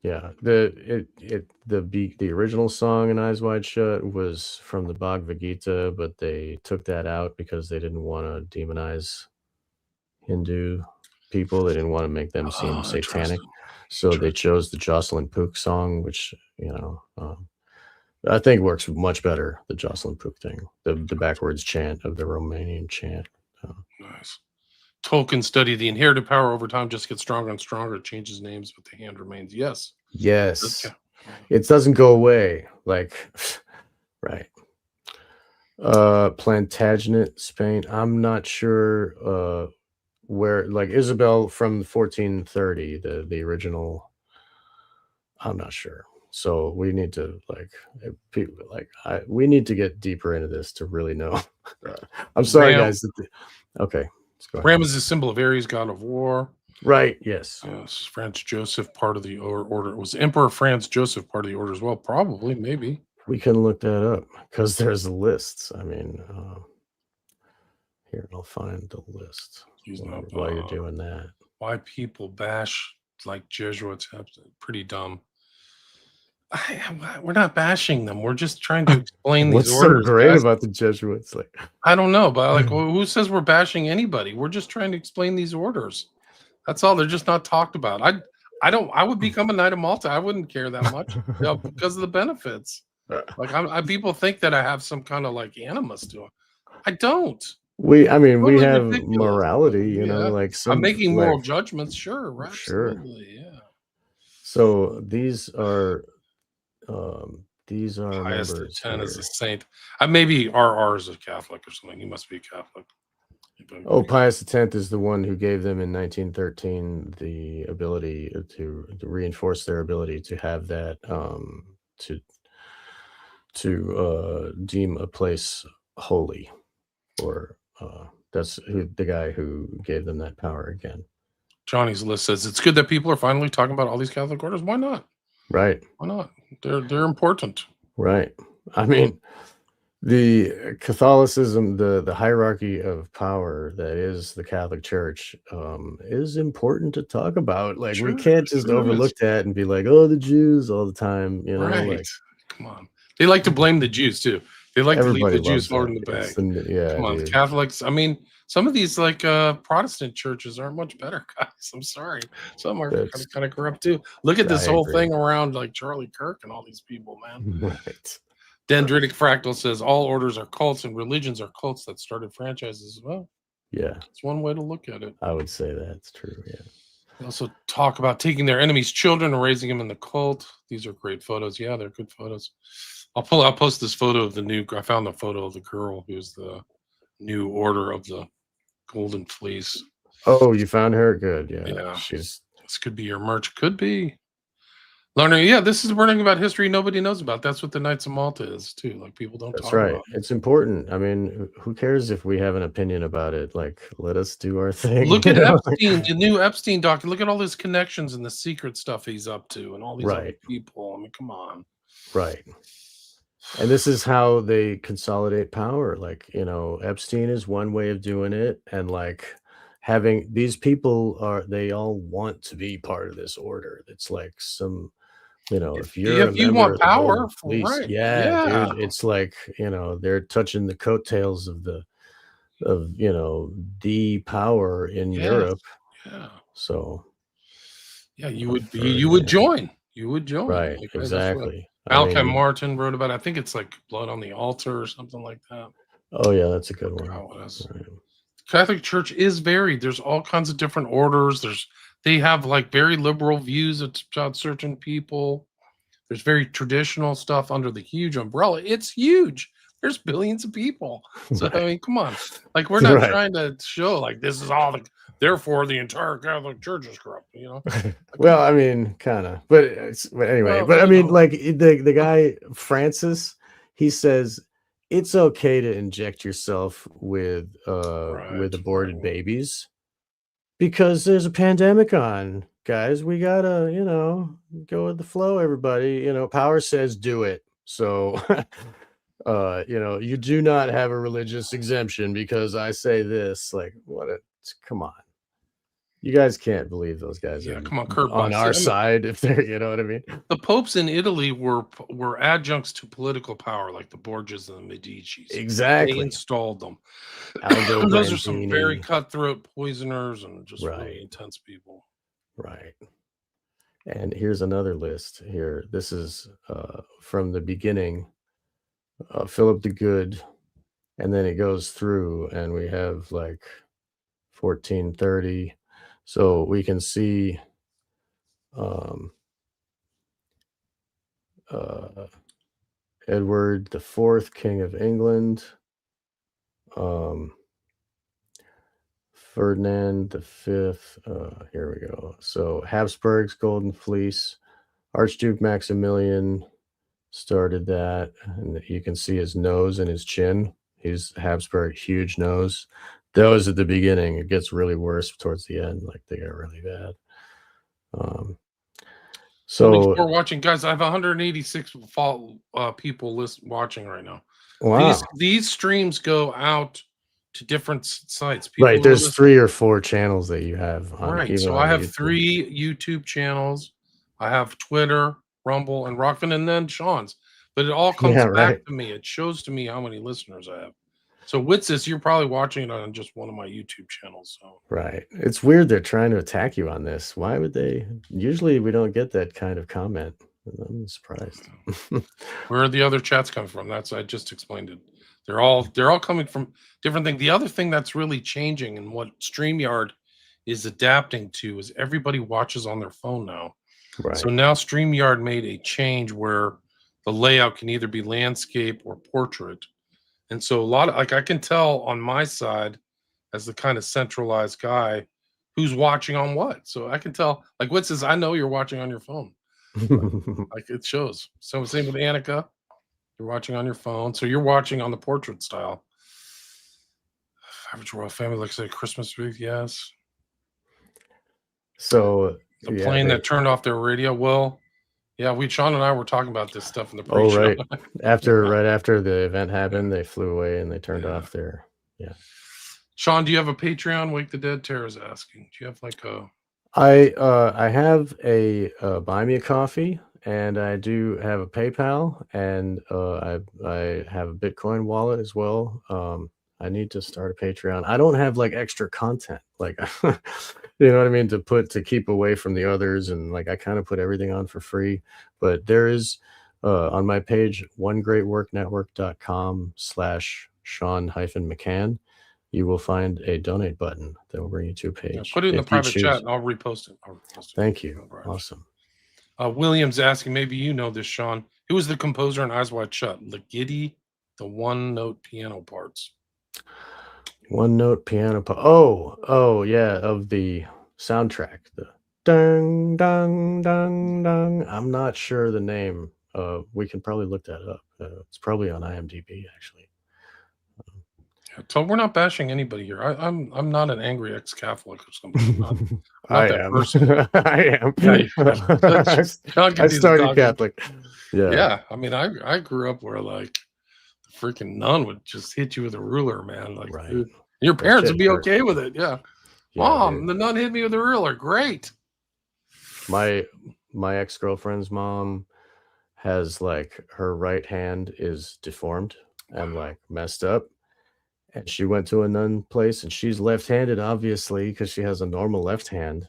Yeah. The original song in Eyes Wide Shut was from the Bhagavad Gita, but they took that out because they didn't want to demonize Hindu people. They didn't want to make them seem Oh, satanic. interesting. So they chose the Jocelyn Pook song, which, I think works much better, the Jocelyn Pook thing, the backwards chant of the Romanian chant. Nice. Tolkien studied the inherited power over time just gets stronger and stronger. It changes names, but the hand remains. Yes. Yes. Yeah. It doesn't go away. Like, right. Plantagenet, Spain. I'm not sure where, like Isabel from 1430, the original. I'm not sure. So we need to we need to get deeper into this to really know. I'm sorry, Ram, guys. Okay, let's go ahead. Ram is a symbol of Ares, god of war. Right. Yes. Yes. Franz Joseph, part of the order. Was Emperor Franz Joseph part of the order as well? Probably, maybe. We can look that up because there's lists. I mean, here I'll find the list He's not, while you're doing that. why people bash like Jesuits have pretty dumb. We're not bashing them. We're just trying to explain these What's so orders. great Guys. about the Jesuits? Like, I don't know, but like, who says we're bashing anybody? We're just trying to explain these orders. That's all. They're just not talked about. I would become a Knight of Malta. I wouldn't care that much because of the benefits. Like people think that I have some kind of like animus to it. I don't. we have Ridiculous. morality, Yeah. like I'm making like, moral judgments. Sure. Right. Sure. Absolutely. Yeah. So these are Pius members X is here. a saint. Maybe RR is a Catholic or something. He must be a Catholic. Oh, Pius X is the one who gave them in 1913 the ability to reinforce their ability to have that to deem a place holy, or that's the guy who gave them that power again. Johnny's list says it's good that people are finally talking about all these Catholic orders. Why not? Right. Why not? They're important. Right. I mean, the Catholicism, the hierarchy of power that is the Catholic Church, is important to talk about. Like, we can't just overlook that and be like, "Oh, the Jews," all the time. Right? Like, come on. They like to blame the Jews too. They like to leave the Jews loves hard in the that. bag. Yeah, Come on, dude. Catholics. I mean, some of these like Protestant churches aren't much better, guys. I'm sorry. Some are kind of corrupt too. Look at this whole thing around like Charlie Kirk and all these people, man. Right. Dendritic Fractal says all orders are cults and religions are cults that started franchises as well. Yeah. It's one way to look at it. I would say that's true. Yeah. They also talk about taking their enemies' children and raising them in the cult. These are great photos. Yeah, they're good photos. I'll post this photo of I found the photo of the girl who's the new order of the Golden Fleece. Oh, you found her? Good. Yeah. Yeah. This could be your merch. Could be. Learning, yeah, this is learning about history nobody knows about. That's what the Knights of Malta is too. Like people don't That's talk right. about it. It's important. I mean, who cares if we have an opinion about it? Like, let us do our thing, Look you at know? Epstein, the new Epstein doc. Look at all his connections and the secret stuff he's up to, and all these other Right, people. I mean, come on. right. And this is how they consolidate power. Like, Epstein is one way of doing it. And like having these people they all want to be part of this order. It's like if you're a If you member want of the Golden power, Fleece, right? yeah, Yeah, dude, it's like, they're touching the coattails of the power in yes, Europe. yeah, So yeah. for You would join. You would join. right, Like that's what exactly. I Malachi mean, Martin wrote about. I think it's like Blood on the Altar or something like that. oh yeah, that's a good one. Forgot what it is. Right. Catholic Church is varied. There's all kinds of different orders. They have like very liberal views about certain people. There's very traditional stuff under the huge umbrella. It's huge. There's billions of people. So I Right. mean, come on. Like we're not Right. trying to show like this is all the therefore the entire Catholic Church is corrupt, you know? Like, come Well, on. I mean, kinda, but anyway, Well, but I you mean, know, like, the guy, Francis, he says, "It's okay to inject yourself with right, aborted right. babies because there's a pandemic on, guys. We gotta, go with the flow, everybody. Power says do it. So, you do not have a religious exemption because I say this. Like, come on. You guys can't believe those guys Yeah, are come on, Kurt on Busse. our I mean, side if they're you know what I mean? the popes in Italy were adjuncts to political power, like the Borgias and the Medicis. They Exactly. installed them. Aldo Those are some very Branzini. cutthroat poisoners and just really Right, intense people. right. And here's another list here. This is, from the beginning, Philip the Good, and then it goes through, and we have, like, 1430. So we can see, um, uh, Edward the Fourth, King of England, um Ferdinand the Fifth. Here we go. So Habsburg's Golden Fleece, Archduke Maximilian started that, and you can see his nose and his chin. He's Habsburg, huge nose. That was at the beginning. It gets really worse towards the end, like they get really bad. Um, so 24 watching, guys. I have 186 people watching right now. wow. These streams go out to different sites. People Right, who are there's listening, 3 or 4 channels that you have on right? even So on I have YouTube. 3 YouTube channels. I have Twitter, Rumble, and Rockfin, and then Sean's. But it all Yeah, comes back right. to me. It shows to me how many listeners I have. So with this, you're probably watching it on just one of my YouTube channels. So Right. It's weird they're trying to attack you on this. Why would they? Usually we don't get that kind of comment. I'm surprised. where are the other chats coming from? That's I just explained it. They're all coming from different things. The other thing that's really changing and what StreamYard is adapting to is everybody watches on their phone now. So Right. now StreamYard made a change where the layout can either be landscape or portrait. And so a lot of like I can tell on my side as the kind of centralized guy who's watching on what. So I can tell like what says I know you're watching on your phone. Like it shows. So same with Annika. You're watching on your phone, so you're watching on the portrait style. Average Royal Family looks like a Christmas tree. Yes. So, The yeah, plane they that turned off their radio. Well, yeah, Sean and I were talking about this stuff in the oh, pre-show. right. Right after the event happened, they flew away and they turned Yeah. off their yeah. Sean, do you have a Patreon? Wake the Dead Tara's asking. Do you have like a I have a, Buy Me a Coffee, and I do have a PayPal, and, I have a Bitcoin wallet as well. I need to start a Patreon. I don't have, like, extra content, like, you know what I mean, to keep away from the others, and, like, I kinda put everything on for free, but there is, on my page, onegreatworknetwork.com/Sean-McCann, you will find a donate button that will bring you to a page put it in the if you private chat choose. and I'll repost it. I'll repost it. Thank you. No problem. Awesome. William's asking, maybe you know this, Sean. Who was the composer in Eyes Wide Shut? Ligeti, the one note piano parts. One note piano. Oh, yeah, of the soundtrack. Dang, dang, dang, dang. I'm not sure the name. We can probably look that up. It's probably on IMDb, actually. So we're not bashing anybody here. I'm not an angry ex-Catholic or something. I'm not I that am. person. I am. Yeah, John I gets started talking. Catholic. Yeah. Yeah, I mean, I grew up where like the freaking nun would just hit you with a ruler, man. Like Right. your That parents shit would be hurt. okay with it. Yeah, Yeah, mom, dude. the nun hit me with a ruler. Great. My my ex-girlfriend's mom has like her right hand is deformed and like messed up. And she went to a nun place and she's left-handed, obviously, because she has a normal left hand.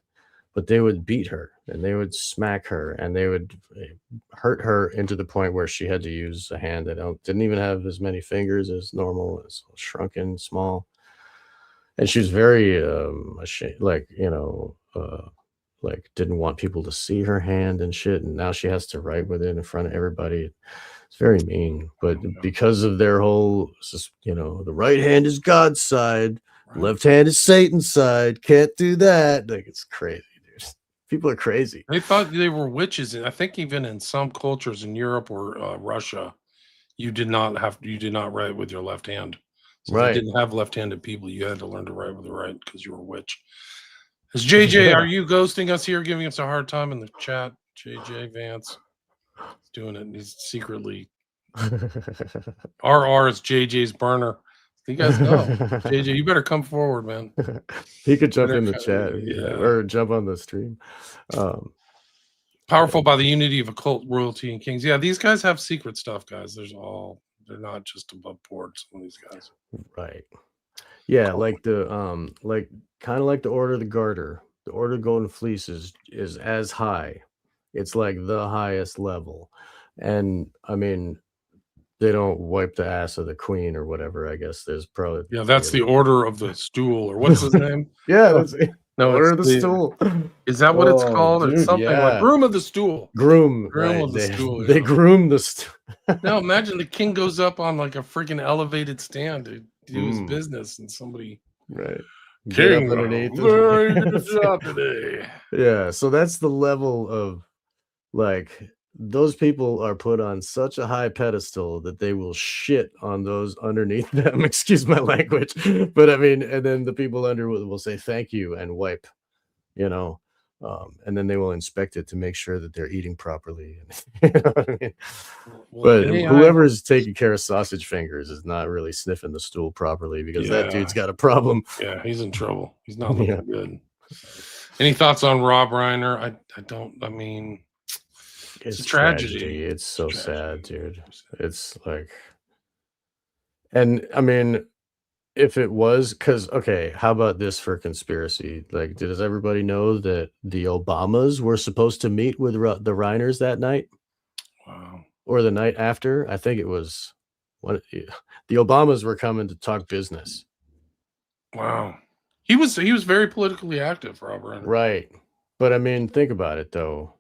But they would beat her and they would smack her and they would hurt her into the point where she had to use a hand that didn't even have as many fingers as normal, as shrunken, small. And she was very ashamed, like, like didn't want people to see her hand and shit. And now she has to write with it in front of everybody. It's very mean. But because of their whole, the right hand is God's side, Right. left hand is Satan's side. Can't do that. Like, it's crazy, dude. People are crazy. They thought they were witches, and I think even in some cultures in Europe or Russia, you did not write with your left hand. So they Right. didn't have left-handed people. You had to learn to write with the right because you were a witch. Is JJ, Yeah. are you ghosting us here, giving us a hard time in the chat? JJ Vance is doing it. He's secretly RR is JJ's burner. You guys know. JJ, you better come forward, man. He could jump Better in the chat, yeah. or jump on the stream. Powerful by the unity of occult royalty and kings. Yeah, these guys have secret stuff, guys. They're not just above board, some of these guys. Right. Yeah, Cool. like the like kind of like the Order of the Garter. The Order of Golden Fleece is as high. It's like the highest level. And I mean, they don't wipe the ass of the queen or whatever. I guess there's probably Yeah, that's the order of the stool, or what's his name? yeah, Oh, that's it. no, Order it's of the the Stool. is that what it's Oh, called? It's dude, something like yeah. groom of the stool. Groom, Groom right? of the stool. They Yeah. groom the stool. Now imagine the king goes up on like a freaking elevated stand to do his Mm, business, and somebody right. Get up king, underneath. very good job today. Yeah, so that's the level of like those people are put on such a high pedestal that they will shit on those underneath them. Excuse my language, but I mean, and then the people under will say thank you and wipe, you know, and then they will inspect it to make sure that they're eating properly. You know what I mean? Well, But AI whoever is taking care of sausage fingers is not really sniffing the stool properly because that yeah, dude's got a problem. yeah, he's in trouble. He's not Yeah, looking good. Any thoughts on Rob Reiner? I don't. I mean, it's a it's tragedy. tragedy. It's It's a so tragedy. sad, dude. It's like, and I mean, if it was, because okay, how about this for conspiracy? Like, does everybody know that the Obamas were supposed to meet with the Reiners that night Wow. or the night after? I think it was what the Obamas were coming to talk business. Wow. He was very politically active, Rob Reiner. Right. But I mean, think about it though.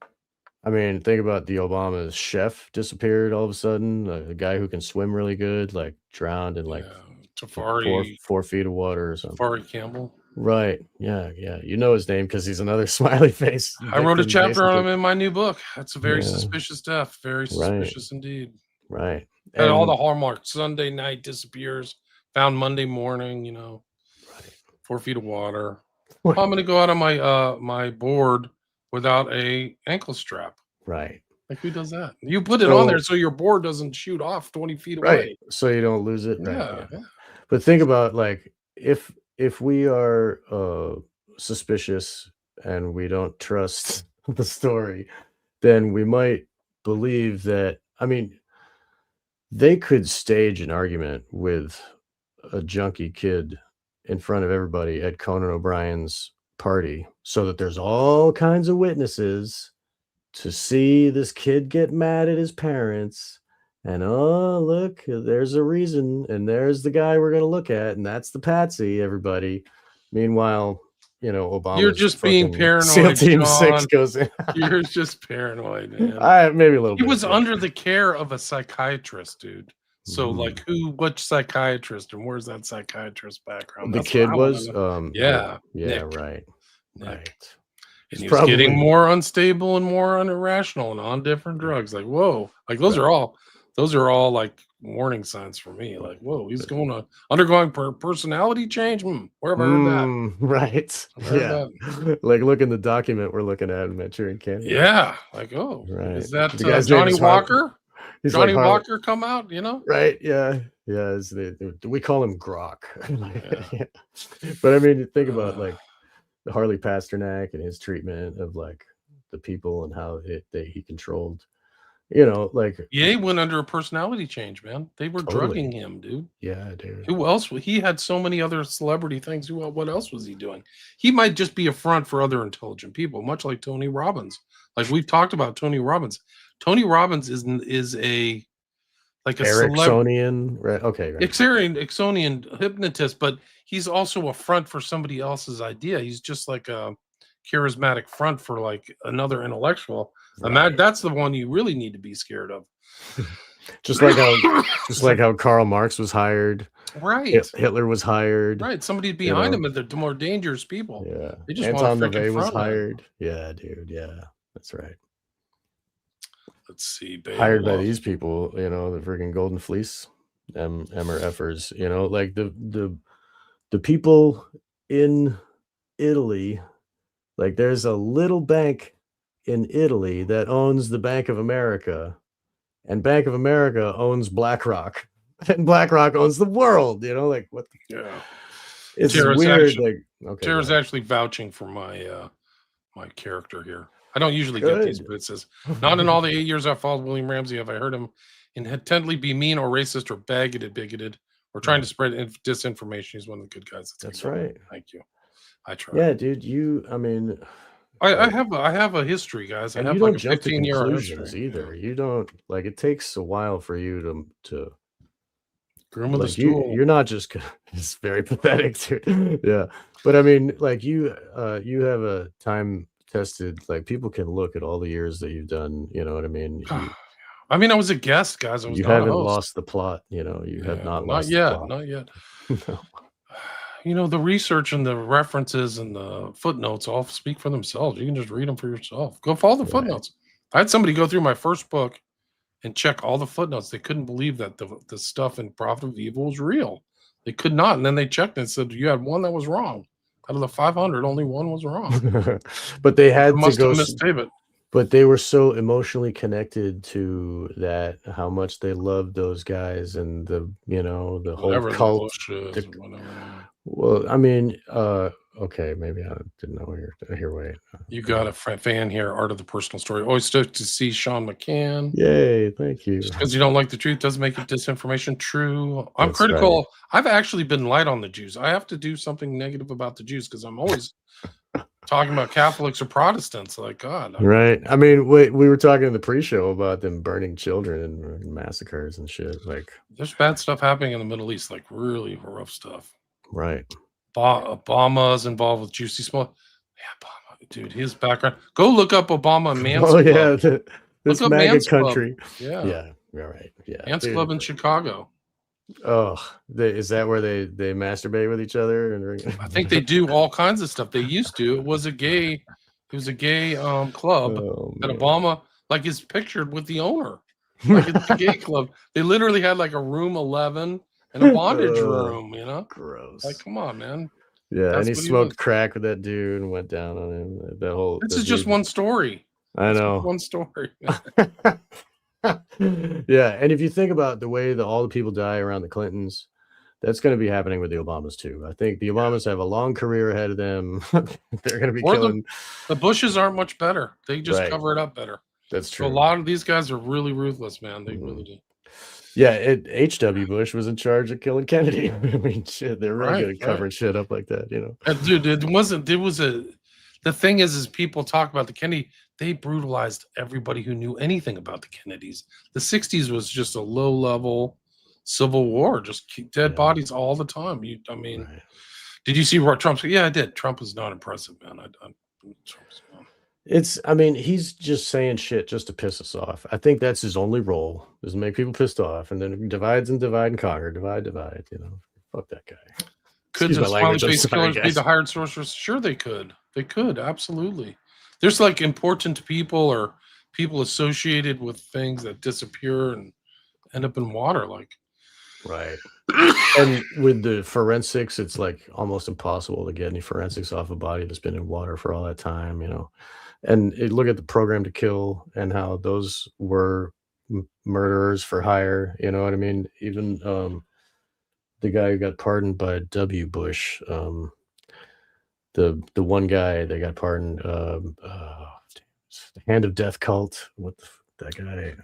I mean, think about the Obama's chef disappeared all of a sudden. The guy who can swim really good, like drowned in like Yeah. four Tafari 4 feet of water or something. Tafari Campbell. Right. Yeah. Yeah. You know his name because he's another smiley face I wrote a victim, chapter on basically. him in my new book. That's a very Yeah. suspicious death. Very Right. suspicious indeed. Right. Had all And the hallmarks. Sunday night disappears. Found Monday morning. right. 4 feet of water. Oh, I'm going to go out on my board without a ankle strap. Right. Like who does that? You put it on there so your board doesn't shoot off 20 feet right. away. So you don't lose it. Right. Yeah. Yeah. But think about like if we are suspicious and we don't trust the story, then we might believe that. I mean, they could stage an argument with a junkie kid in front of everybody at Conan O'Brien's party so that there's all kinds of witnesses to see this kid get mad at his parents. And oh, look, there's a reason. And there's the guy we're going to look at. And that's the patsy, everybody. Meanwhile, Obama's You're just being fucking SEAL paranoid, Team 6 John. goes in. You're just paranoid, man. Maybe a little He bit. was yeah. under the care of a psychiatrist, dude. So, Mhm. like, which psychiatrist, and where's that psychiatrist background? The That's what kid I wanna was, know. Yeah, yeah, Nick. right, Nick. right. And he was getting more unstable and more irrational and on different drugs. Like, whoa, like those are all like warning signs for me. Like, whoa, he's undergoing personality change. Where have I heard that? Right. Yeah. Like, look in the document we're looking at in Manchurian Candidate. Yeah. Like, oh, right. Is that the guy's Johnny Walker? He's Johnny like Walker come out, you know? Right. Yeah. Yeah. We call him Grok. Yeah. But I mean, think about like the Harley Pasternak and his treatment of like the people and how he controlled, like he went under a personality change, man. They were drugging him, dude. Yeah, dude. Who else? He had so many other celebrity things. What else was he doing? He might just be a front for other intelligent people, much like Tony Robbins. Like we've talked about Tony Robbins. Tony Robbins is a Ericksonian, right? Okay, right. Ericksonian hypnotist, but he's also a front for somebody else's idea. He's just like a charismatic front for like another intellectual. Right. That's the one you really need to be scared of. just like how Karl Marx was hired. Right. Hitler was hired. Right. Somebody behind him, and they're more dangerous people. Yeah. They just Anton LaVey was hired. Yeah, dude. Yeah, that's right. Let's see. Hired by these people, the freaking Golden Fleece, M or Fers, like the people in Italy. Like there's a little bank in Italy that owns the Bank of America, and Bank of America owns BlackRock, and BlackRock owns the world. Like what? It's Tara's weird. Tara's actually vouching for my my character here. I don't usually get these, but it says, not in all the 8 years I've followed William Ramsey have I heard him intently be mean or racist or bigoted or trying to spread disinformation. He's one of the good guys. That's right. Thank you. I try. Yeah, dude. I have a history, guys. I have you don't like jump to conclusions either. You don't like. It takes a while for you to groom with the stool. You're not just. It's very pathetic, dude. Yeah, but I mean, like you have a time tested. Like people can look at all the years that you've done. You know what I mean? I mean, I was a guest, guys. I was. You haven't lost the plot. You have not lost. Not yet. No. The research and the references and the footnotes all speak for themselves. You can just read them for yourself. Go follow the footnotes. I had somebody go through my first book and check all the footnotes. They couldn't believe that the stuff in Prophet of Evil was real. They could not. And then they checked and said, you had one that was wrong. Out of the 500, only one was wrong. But they had to go. David. But they were so emotionally connected to that, how much they loved those guys and the whole cult. Well, I mean, okay, maybe I didn't know here. Wait, you got a fan here. Art of the Personal Story. Always stoked to see Sean McCann. Yay, thank you. Because you don't like the truth doesn't make it disinformation. True. I'm critical. Right. I've actually been light on the Jews. I have to do something negative about the Jews because I'm always talking about Catholics or Protestants. Like God. Right. I mean, we were talking in the pre-show about them burning children and massacres and shit. Like there's bad stuff happening in the Middle East. Like really rough stuff. Right. Obama's involved with Juicy Small. Yeah, Obama, dude, his background. Go look up Obama and Mans Club. Yeah, this MAGA country. Club. Yeah, right. Yeah, Mans Club in Chicago. Oh, is that where they masturbate with each other? I think they do all kinds of stuff. They used to. It was a gay club that Obama is pictured with the owner. Like it's a gay club. They literally had like a room 11. In a bondage room, Gross. Like, come on, man. Yeah, and he smoked crack with that dude and went down on him. That whole. This is just one story. I know. One story. Yeah, and if you think about the way that all the people die around the Clintons, that's going to be happening with the Obamas too. I think the Obamas have a long career ahead of them. They're going to be killing. The Bushes aren't much better. They just cover it up better. That's true. So a lot of these guys are really ruthless, man. They really do. Yeah, H.W. Bush was in charge of killing Kennedy. I mean, shit, they're really good at covering shit up like that, Dude, the thing is people talk about the Kennedy, they brutalized everybody who knew anything about the Kennedys. The 60s was just a low-level civil war, just dead bodies all the time. Did you see what Trump said? Yeah, I did. Trump was not impressive, man. He's just saying shit just to piss us off. I think that's his only role, is make people pissed off, and then divide and conquer, divide. Fuck that guy. Could the smiley face killers be the hired sorcerers? Sure, they could. They could, absolutely. There's like important people or people associated with things that disappear and end up in water. Like, Right. And with the forensics, it's like almost impossible to get any forensics off a body that's been in water for all that time, you know. And look at the Program to Kill and how those were murderers for hire. You know what I mean? Even the guy who got pardoned by W. Bush, the one guy that got pardoned, the Hand of Death cult. What that guy?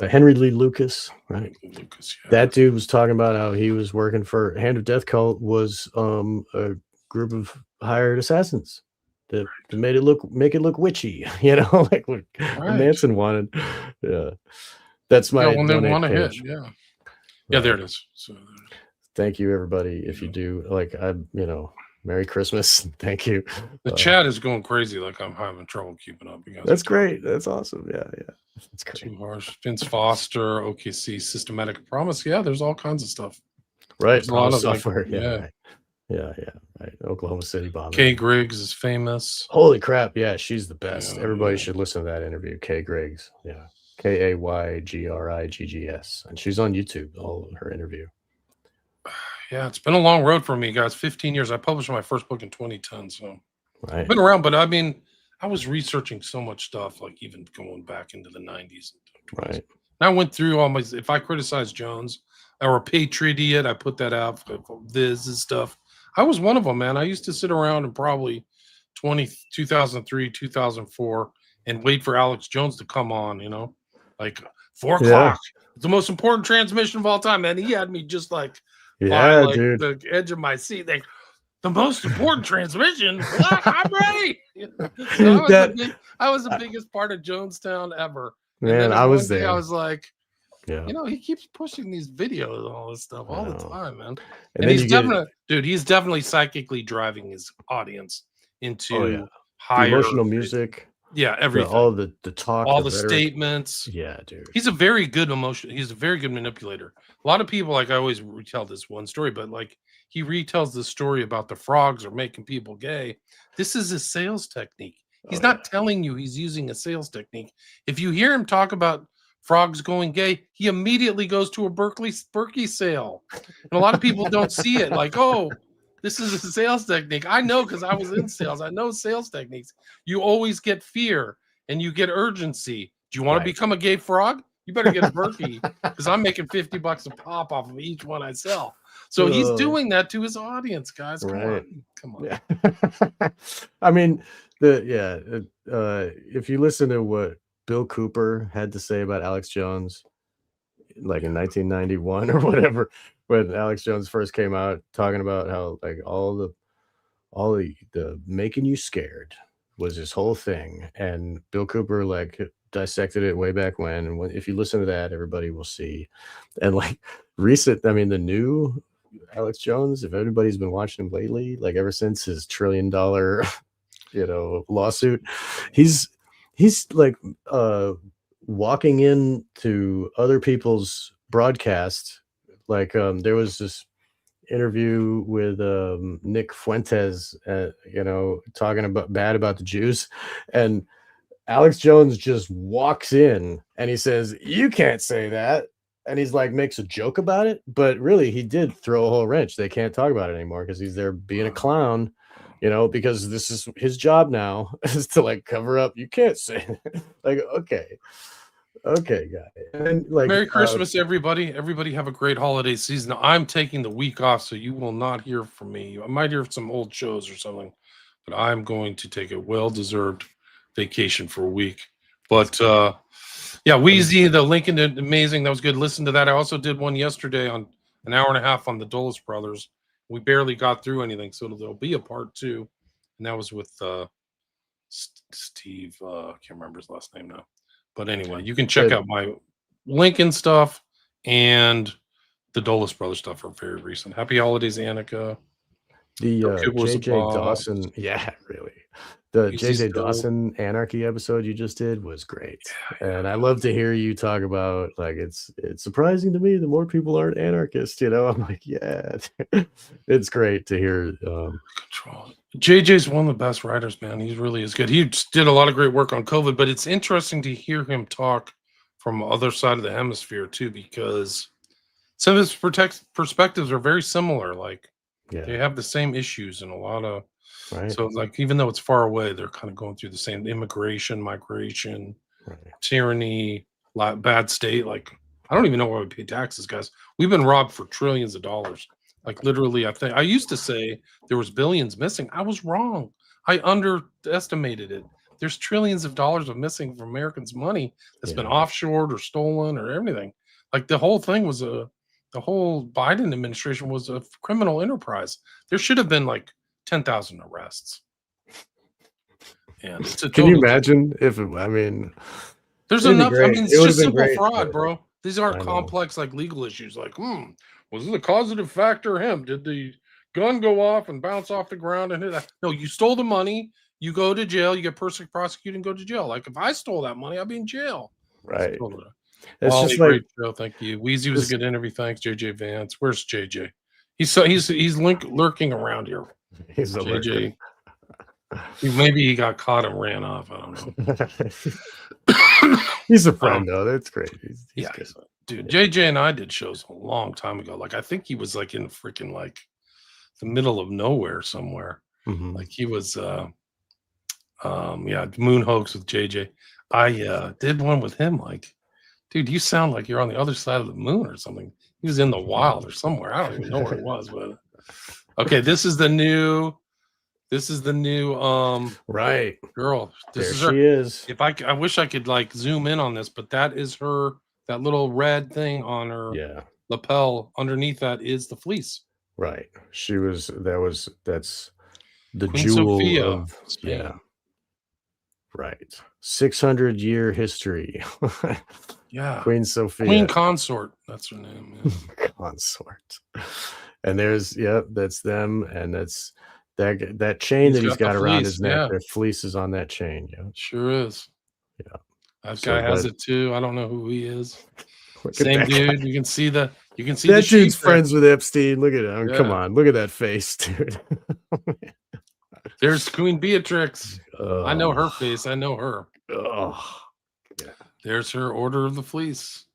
Henry Lee Lucas, right? Lucas, yeah. That dude was talking about how he was working for Hand of Death cult was a group of hired assassins that make it look witchy, you know, like what Right. Manson wanted. Yeah, that's my when they donate want to hit, page. yeah. Yeah, there it is. So Thank you, everybody. If you do, like, Merry Christmas. Thank you. the chat is going crazy. Like I'm having trouble keeping up. You guys That's great. That's awesome. Yeah, that's great. Too harsh. Vince Foster, OKC, Systematic Promise. Yeah, there's all kinds of stuff. Right. There's a lot of software. like, yeah. Yeah, right. Oklahoma City bombing. Kay Griggs is famous. Holy crap. Yeah, she's the best. Yeah, Everybody should listen to that interview. Kay Griggs. Yeah. Kaygriggs. And she's on YouTube, all of her interview. Yeah, it's been a long road for me, guys. 15 years. I published my first book in 2010. So right. I've been around, but I mean, I was researching so much stuff, like even going back into the 90s. Right. And I went through all my, if I criticize Jones or a Patriot idiot, I put that out for this and stuff. I was one of them, man. I used to sit around and probably 2003, 2004 and wait for Alex Jones to come on, you know, like 4 o'clock. It's the most important transmission of all time. And he had me just like, by, like, dude. the edge of my seat. Like, the most important transmission. What? I'm ready. So I was the biggest part of Jonestown ever. Man, I was there. I was like, yeah, you know, he keeps pushing these videos and all this stuff all the time, man. And he's definitely psychically driving his audience into higher the emotional music. Yeah, everything. All the talk, all the statements. Yeah, dude. He's a very good he's a very good manipulator. A lot of people, like, I always retell this one story, but like he retells the story about the frogs or making people gay. This is a sales technique. He's not telling you he's using a sales technique. If you hear him talk about frogs going gay, he immediately goes to a Berkey sale. And a lot of people don't see it. Like, oh, this is a sales technique. I know, because I was in sales. I know sales techniques. You always get fear and you get urgency. Do you want to become a gay frog? You better get a Berkey, because I'm making $50 a pop off of each one I sell. So he's doing that to his audience, guys. Come on. Yeah. I mean, if you listen to what Bill Cooper had to say about Alex Jones, like in 1991 or whatever, when Alex Jones first came out, talking about how like all the making you scared was his whole thing, and Bill Cooper like dissected it way back when. And if you listen to that, everybody will see. And like the new Alex Jones, if anybody's been watching him lately, like ever since his $1 trillion lawsuit, he's like walking into other people's broadcasts. Like there was this interview with Nick Fuentes, talking bad about the Jews, and Alex Jones just walks in and he says, "You can't say that." And he's like, makes a joke about it, but really he did throw a whole wrench. They can't talk about it anymore because he's there being a clown, because this is his job now, is to like cover up. You can't say that. Like, okay, guy. And like, Merry Christmas, everybody. Everybody have a great holiday season. I'm taking the week off, so you will not hear from me. I might hear some old shows or something, but I'm going to take a well-deserved vacation for a week. But yeah, Wheezy, the Lincoln, amazing. That was good. Listen to that. I also did one yesterday on an hour and a half on the Dulles brothers. We barely got through anything, so there'll be a part 2, and that was with Steve. I can't remember his last name now, but anyway, you can check out my Lincoln stuff and the Dulles brothers stuff are very recent. Happy holidays, Annika. The JJ Dawson, really. The JJ Dawson Anarchy episode you just did was great. And I love to hear you talk about, like, it's surprising to me the more people aren't anarchists, I'm like, yeah. It's great to hear. Control. JJ's one of the best writers, man. He really is good. He just did a lot of great work on COVID, but it's interesting to hear him talk from other side of the hemisphere too, because some of his perspectives are very similar. Like they Yeah. have the same issues and a lot of Right. so like even though it's far away, they're kind of going through the same immigration, migration, Right. tyranny, bad state. Like, I don't even know why we pay taxes, guys. We've been robbed for trillions of dollars. Like, literally, I think I used to say there was billions missing. I was wrong. I underestimated it. There's trillions of dollars of missing from Americans' money that's been Yeah. offshored or stolen or everything. Like the whole thing was the whole Biden administration was a criminal enterprise. There should have been like 10,000 arrests, and it's a Can you total joke. imagine if I mean, There's it'd be enough. I great. mean, It it's would have just been simple great, fraud, but bro. These aren't I know. complex like legal issues. Like, was it a causative factor? Him? Did the gun go off and bounce off the ground and hit that? No, you stole the money. You go to jail. You get prosecuted and go to jail. Like if I stole that money, I'd be in jail. It's Right. totally. It's Wally, just like great show. Thank you. Wheezy was a this good interview. Thanks, JJ Vance. Where's JJ? He's lurking around here. he's a lurker. JJ. Maybe he got caught and ran off. I don't know. He's a friend though. That's great. He's Yeah, good. dude. JJ and I did shows a long time ago. Like I think he was like in freaking like the middle of nowhere somewhere. Mhm. Like he was yeah, Moon Hoax with JJ. I did one with him, like, dude, you sound like you're on the other side of the moon or something. He was in the wild or somewhere. I don't even know where it was, but okay, this is the new Right. girl. This There is her. she is. If I wish I could like zoom in on this, but that is her, that little red thing on her Yeah. lapel underneath that is the fleece. Right. That's the Queen jewel Sophia, of yeah, Spain. right. 600-year history. Yeah. Queen Queen Sophia consort. That's her name. Yeah. consort. And there's that's them, and that's that chain that he's Got the got around fleece. his neck. Yeah, The fleece is on that chain. Yeah. sure is. Yeah. That So guy has but it too. I don't know who he is. look at Same that guy. dude. You can see the That dude's sheep there. friends with Epstein. Look at him. Come Yeah. on. Look at that face, dude. There's Queen Beatrix. I know her Oh, face. I know her. oh, yeah. There's her Order of the Fleece.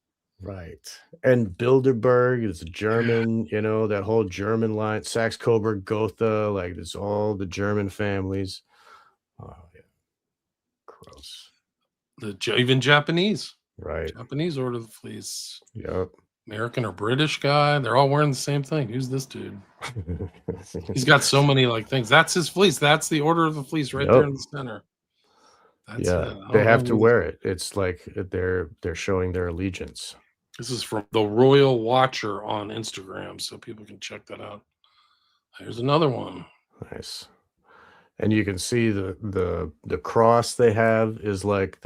Right. And Bilderberg is German, that whole German line, Saxe Coburg, Gotha, like it's all the German families. Oh, yeah. Gross. Even Japanese. Right. Japanese Order of the Fleece. Yep. American or British guy. They're all wearing the same thing. Who's this dude? He's got so many like things. That's his fleece. That's the Order of the Fleece right there Yep. in the center. That's Yeah. it. I They don't have know to who wear it. It's like they're showing their allegiance. this is from the Royal Watcher on Instagram, so people can check that out. Here's another one. Nice. And you can see the cross they have is like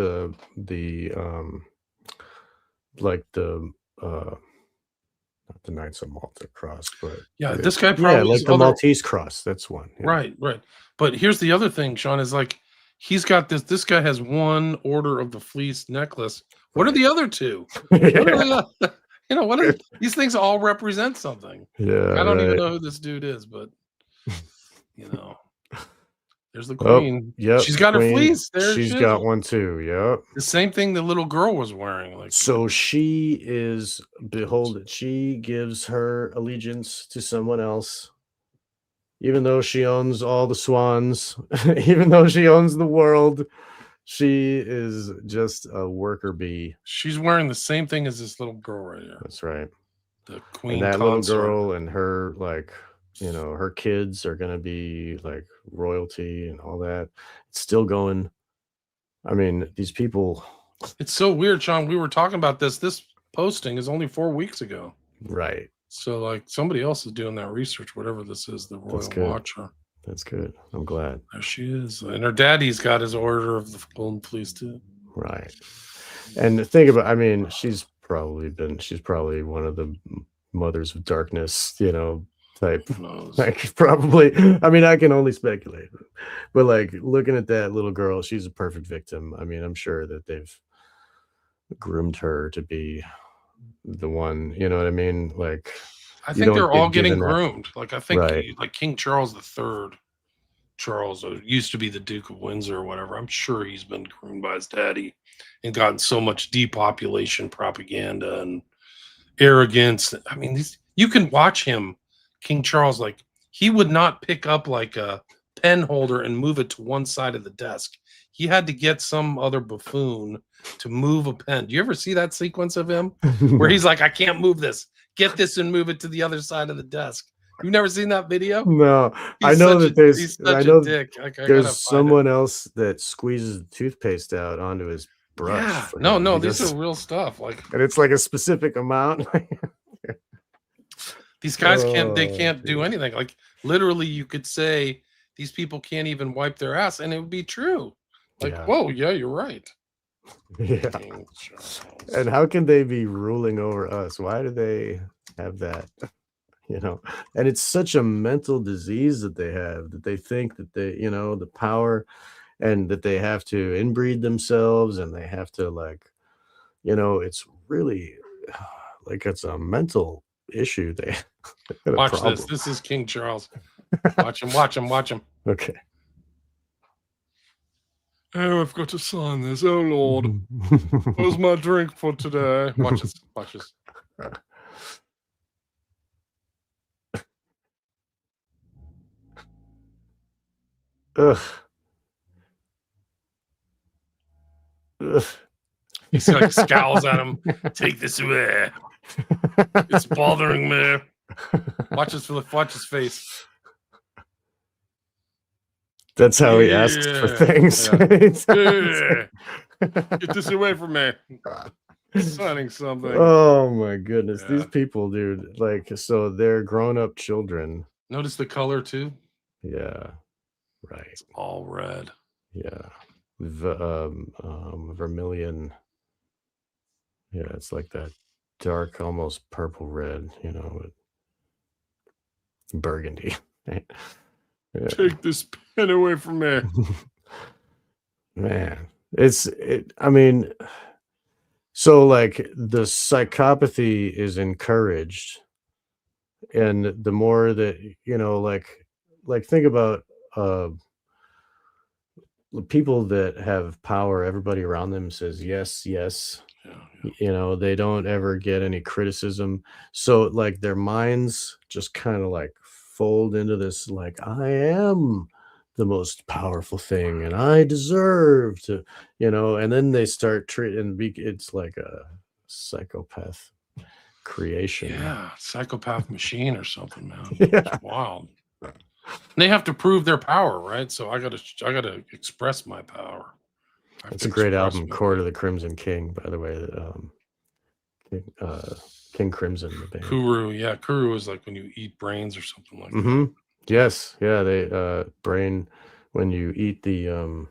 like the not the Knights of Malta cross, but Yeah, this guy yeah, probably like is the other. Maltese cross. That's one. Yeah. Right, right. But here's the other thing, Sean, is like he's got this. This guy has one Order of the Fleece necklace. What are Right. the other two? What are Yeah. the, what are these things all represent something? Yeah, I don't even right. know who this dude is, but you know, there's the Oh, queen. yep, She's the got her queen, fleece. There she's she is. got one too, yep. The same thing the little girl was wearing. Like, So she is behold, she gives her allegiance to someone else, even though she owns all the swans, even though she owns the world, she is just a worker bee. she's wearing the same thing as this little girl right here. That's right. The And queen that little consort. girl and her, like, her kids are gonna be like royalty and all that. It's still going. I mean, these people, It's so weird, Sean. We were talking about this. This posting is only 4 weeks ago. right? So, like, somebody else is doing that research, whatever this is, the That's Royal good. Watcher. That's good. I'm glad. There she is. And her daddy's got his Order of the Golden Fleece, too. Right. And think about, I mean, she's probably one of the mothers of darkness, type. Who knows? Like, probably, I mean, I can only speculate, but like looking at that little girl, she's a perfect victim. I mean, I'm sure that they've groomed her to be the one, you know what I mean? Like, I you think don't they're all get getting given that. groomed. Like, I think, Right. like, King Charles III Charles used to be the Duke of Windsor or whatever. I'm sure he's been groomed by his daddy and gotten so much depopulation propaganda and arrogance. I mean, you can watch him, King Charles, like he would not pick up like a pen holder and move it to one side of the desk. He had to get some other buffoon to move a pen. Do you ever see that sequence of him where he's like, I can't move this. Get this and move it to the other side of the desk. You've never seen that video? No, I know that He's I such a know dick. I gotta there's find it. someone else that squeezes the toothpaste out onto his brush Yeah, for no, him. no, He these does, are real stuff. Like and it's like a specific amount. these guys they Oh, can't do geez. anything. Like literally, you could say these people can't even wipe their ass, and it would be true. Like, Yeah, whoa, yeah, you're right. yeah. King Charles. And how can they be ruling over us? Why do they have that? And it's such a mental disease that they have, that they think that the power, and that they have to inbreed themselves, and they have to, like, it's really like it's a mental issue. They got a Watch this. problem. This is King Charles. Watch him. Watch him. Watch him. Okay. Oh, I've got to sign this. Oh Lord, where's my drink for today? Watch this. Watch this. Ugh. Ugh. He like scowls at him. Take this away. It's bothering me. Watch his face. That's how he asks for things. Yeah. Get this away from me. Signing something. Oh my goodness. Yeah. These people, dude, like, so they're grown-up children. Notice the color too. Yeah. Right. It's all red. Yeah. Vermilion. Yeah, it's like that dark, almost purple red, burgundy. Yeah. Take this pen away from me. Man, I mean, so like the psychopathy is encouraged, and the more that, like think about people that have power, everybody around them says yes, yes. Yeah. They don't ever get any criticism. So like their minds just kind of like fold into this, like, I am the most powerful thing and I deserve to, and then they start treating, it's like a psychopath creation. Yeah, psychopath machine or something, man. Yeah. It's wild. And they have to prove their power, right? So I gotta express my power. It's a great album, Court of the Crimson King, by the way. King Crimson, the band. Kuru, yeah, Kuru is like when you eat brains or something like that. Yes, yeah, they brain, when you eat the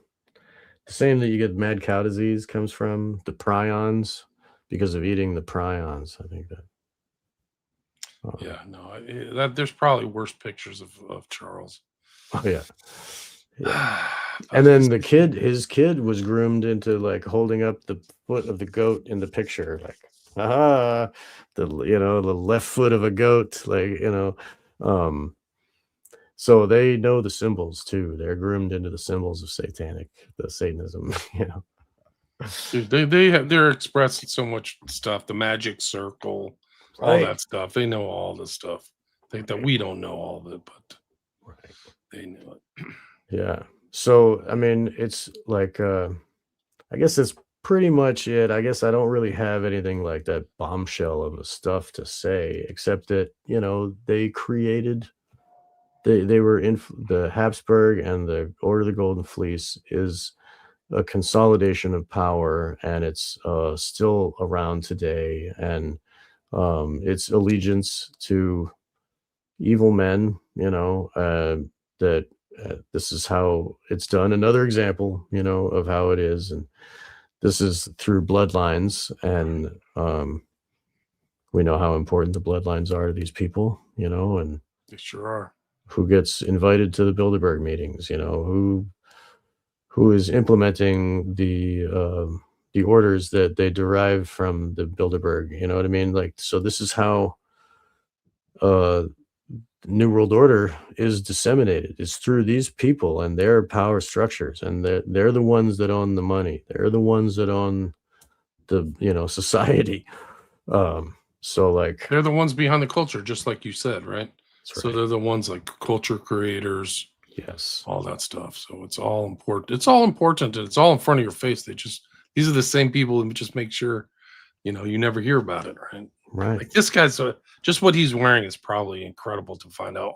same that you get mad cow disease comes from the prions, because of eating the prions. I think that. Yeah, no, there's probably worse pictures of Charles. Oh yeah. Yeah. And then his kid was groomed into like holding up the foot of the goat in the picture, like, the left foot of a goat, like, so they know the symbols too. They're groomed into the symbols of the Satanism, Dude, they're expressing so much stuff, the magic circle, all that stuff. They know all this stuff. That we don't know all of it, but they know it. Yeah. So, I mean, it's like, I guess that's pretty much it. I guess I don't really have anything like that bombshell of stuff to say, except that, they created, they were in the Habsburg, and the Order of the Golden Fleece is a consolidation of power, and it's still around today. And it's allegiance to evil men, that this is how it's done. Another example, of how it is. And this is through bloodlines. And we know how important the bloodlines are to these people, and they sure are. Who gets invited to the Bilderberg meetings, who is implementing the orders that they derive from the Bilderberg, you know what I mean? Like, so this is how New World Order is disseminated. It's through these people and their power structures, and they're the ones that own the money. They're the ones that own the, society. So like They're the ones behind the culture, just like you said, right? that's So right. they're the ones like culture creators, Yes. all that stuff. So it's all important. It's all important and it's all in front of your face. These are the same people who just make sure, you never hear about it, right? Right. Like this guy's just what he's wearing is probably incredible to find out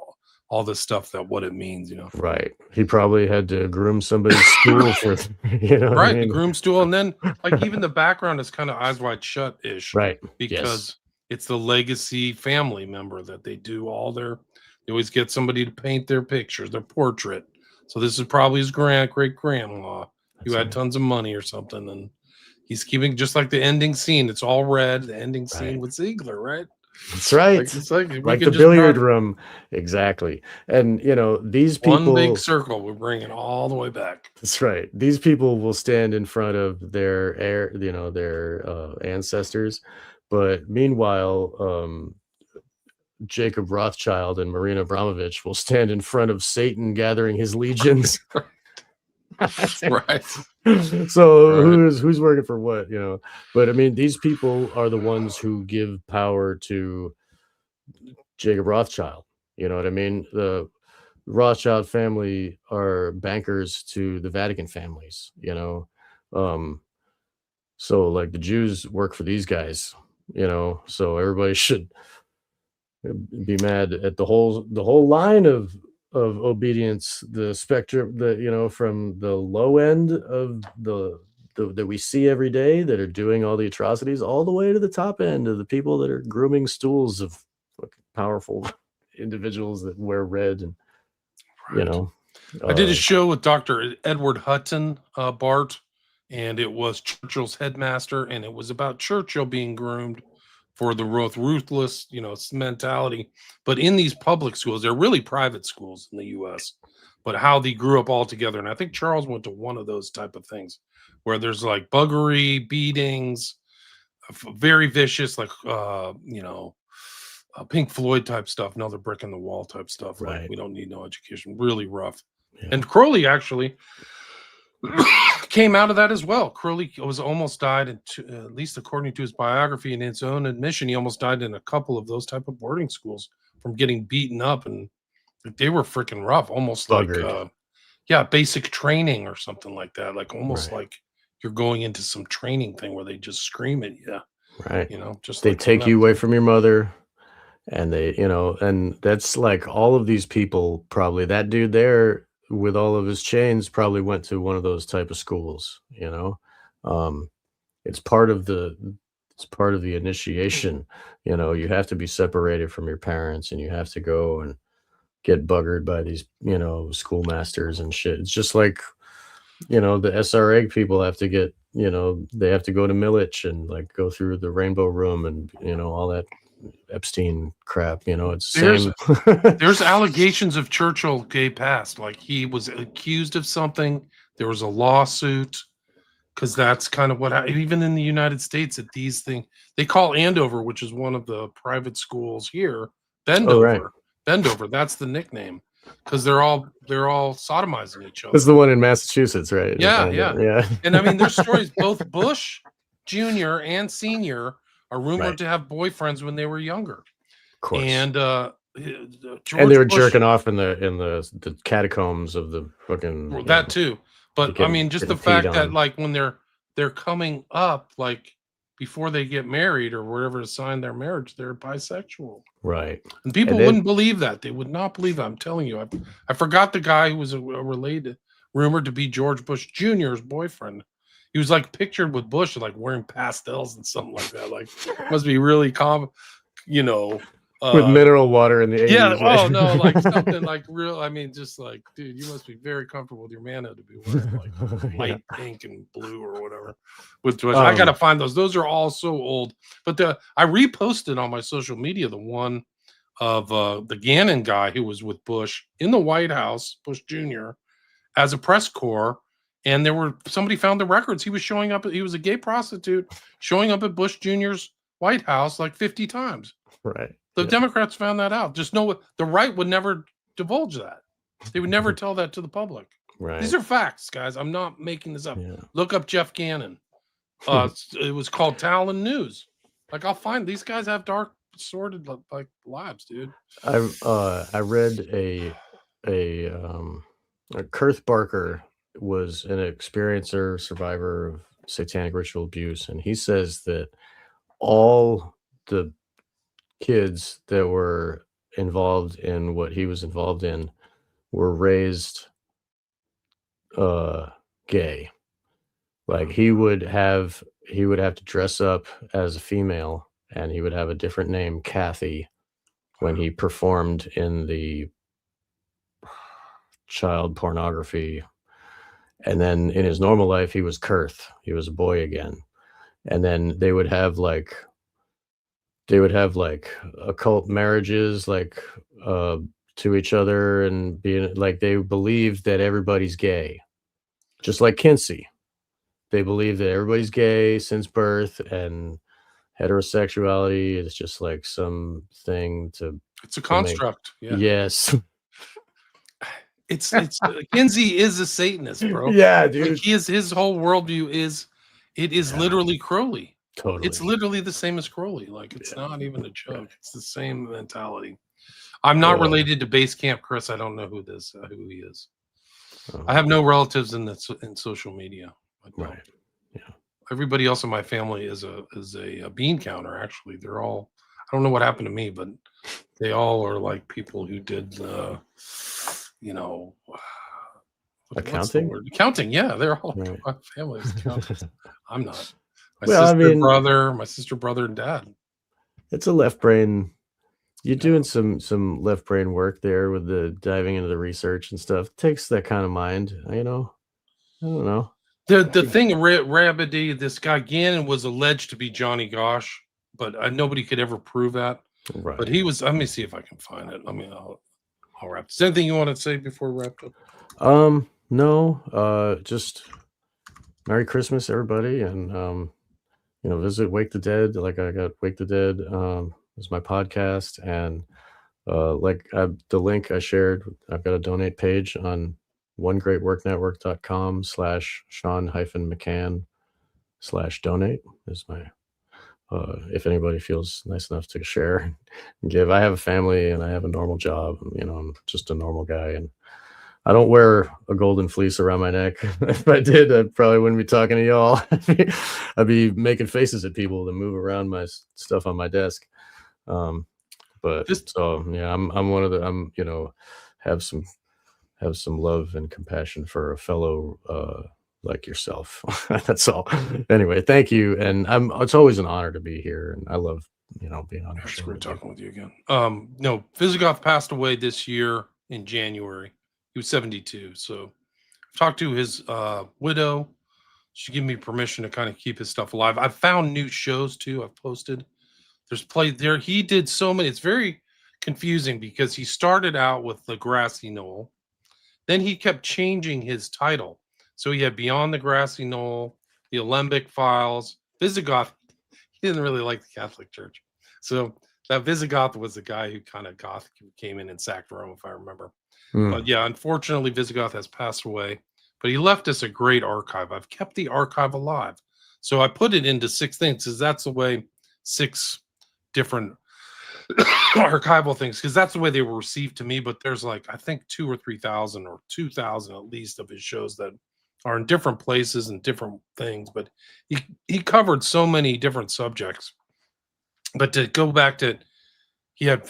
all this stuff that what it means. Right. He probably had to groom somebody's stool for you know what I Right, the mean? groom stool, and then like even the background is kind of eyes wide shut ish Right. Yes. because it's the legacy family member that they do all their. They always get somebody to paint their pictures, their portrait. So this is probably his great grandma who That's had right. tons of money or something, and he's keeping just like the ending scene. It's all red. The ending scene Right. with Ziegler, right? That's right. Like it's like we Like can the just billiard not room. Exactly. And, these one big people circle. We're bringing all the way back. that's right. These people will stand in front of their their, ancestors, but meanwhile, Jacob Rothschild and Marina Abramovich will stand in front of Satan gathering his legions. Right, So right. who's working for what, But I mean, these people are the ones who give power to Jacob Rothschild. You know what I mean? The Rothschild family are bankers to the Vatican families. Um, so like the Jews work for these guys. So everybody should be mad at the whole line of obedience, the spectrum, from the low end of the that we see every day that are doing all the atrocities, all the way to the top end of the people that are grooming stools of fucking powerful individuals that wear red and you Right. know I did a uh show with Dr. Edward Hutton, Bart, and it was Churchill's headmaster, and it was about Churchill being groomed for the ruthless, mentality. But in these public schools, they're really private schools in the U.S. But how they grew up all together, and I think Charles went to one of those type of things, where there's like buggery, beatings, very vicious, like Pink Floyd type stuff, another brick in the wall type stuff. Like right. we don't need no education, really rough. Yeah. And Crowley actually came out of that as well. Crowley was almost died, at least according to his biography and his own admission, he almost died in a couple of those type of boarding schools from getting beaten up, and like, they were freaking rough, almost like Buggered. yeah, basic training or something like that, like almost Right. like you're going into some training thing where they just scream at you, Right. just They like in take that you away movie. from your mother. And and that's like all of these people probably that dude there with all of his chains probably went to one of those type of schools. Um, it's part of the initiation. You have to be separated from your parents and you have to go and get buggered by these, schoolmasters and shit. It's just like, the SRA people have to they have to go to Millich and like go through the rainbow room and, all that Epstein crap. It's There's the same. there's allegations of Churchill gay past, like he was accused of something. There was a lawsuit because that's kind of what even in the United States at these things they call Andover, which is one of the private schools here, Oh, right. Bendover. Bendover, that's the nickname because they're all sodomizing each That's other. the one in Massachusetts, right? Yeah, And, yeah. yeah. And I mean, there's stories both Bush Jr. and Senior are rumored Right. to have boyfriends when they were younger. Of course. And And they George were Bush, jerking off in the catacombs of the fucking, well, that too. But I getting mean, just the getting peed fact that on. like when they're coming up, like before they get married or whatever to sign their marriage, they're bisexual. Right. And And people then wouldn't believe that. They would not believe that. I'm telling you. I forgot the guy who was a related, rumored to be George Bush Jr.'s boyfriend. He was like pictured with Bush, like wearing pastels and something like that. Like must be really you know, with uh mineral water in the yeah, 80s, oh no, like right? something like real. I mean, just like, dude, you must be very comfortable with your manhood to be wearing like Yeah. light pink and blue or whatever. With Bush. I gotta Um, find those. Those are all so old. But I reposted on my social media the one of the Gannon guy who was with Bush in the White House, Bush Jr., as a press corps. And somebody found the records. He was showing up. He was a gay prostitute showing up at Bush Jr.'s White House like 50 times. right. The Democrats found that out. Just know the right would never divulge that. They would never tell that to the public. Right. These are facts, guys. I'm not making this up. Yeah. Look up Jeff Gannon. It was called Talon News. Like, I'll find these guys have dark, sordid like lives, dude. I read a Kurth Barker was an experiencer, survivor of satanic ritual abuse, and he says that all the kids that were involved in what he was involved in were raised gay. Like he would have to dress up as a female, and he would have a different name, Kathy, when he performed in the child pornography. And then in his normal life, he was Kurth. He was a boy again. And then they would have like occult marriages, like to each other, and being like they believe that everybody's gay, just like Kinsey. They believe that everybody's gay since birth, and heterosexuality is just like something to. It's a construct. Yeah. Yes. It's Kinsey is a Satanist, bro. Yeah, dude. Like his whole worldview is literally Crowley. Totally. It's literally the same as Crowley. Like it's not even a joke. It's the same mentality. I'm not related to Base Camp Chris. I don't know who he is. I have no relatives in social media. Right. Yeah. Everybody else in my family is a bean counter. Actually, they're all. I don't know what happened to me, but they all are like people who did. Accounting? Accounting, yeah, they're all right. My family's accountants. I'm not. My sister, brother, and dad. It's a left brain. You're doing some left brain work there with the diving into the research and stuff. It takes that kind of mind, I don't know. The thing, Rabbidy, this guy Gannon was alleged to be Johnny Gosh, but nobody could ever prove that. Right. But he was. Let me see if I can find it. I'll wrap. Is there anything you want to say before we wrap up? No. Just Merry Christmas, everybody, and visit Wake the Dead. Like I got Wake the Dead is my podcast, and the link I shared, I've got a donate page on onegreatworknetwork.com/Sean-McCann/donate is my if anybody feels nice enough to share and give. I have a family and I have a normal job. I'm just a normal guy, and I don't wear a golden fleece around my neck. If I did, I probably wouldn't be talking to y'all. I'd be making faces at people to move around my stuff on my desk. I'm one of the, have some love and compassion for a fellow like yourself. That's all. Anyway, thank you. And it's always an honor to be here. And I love, being on your show. We're talking with you again. No, Visigoth passed away this year in January. He was 72. So I've talked to his widow. She gave me permission to kind of keep his stuff alive. I've found new shows too. I've posted. There's play there. He did so many. It's very confusing because he started out with the Grassy Knoll. Then he kept changing his title. So he had Beyond the Grassy Knoll, the Alembic Files, Visigoth. He didn't really like the Catholic Church. So that Visigoth was the guy who kind of came in and sacked Rome, if I remember. But yeah, unfortunately, Visigoth has passed away. But he left us a great archive. I've kept the archive alive. So I put it into 6 things, because that's the way 6 different archival things, because that's the way they were received to me. But there's I think 2,000 or 3,000 or 2,000 at least of his shows that are in different places and different things. But he covered so many different subjects. But to go back to, he had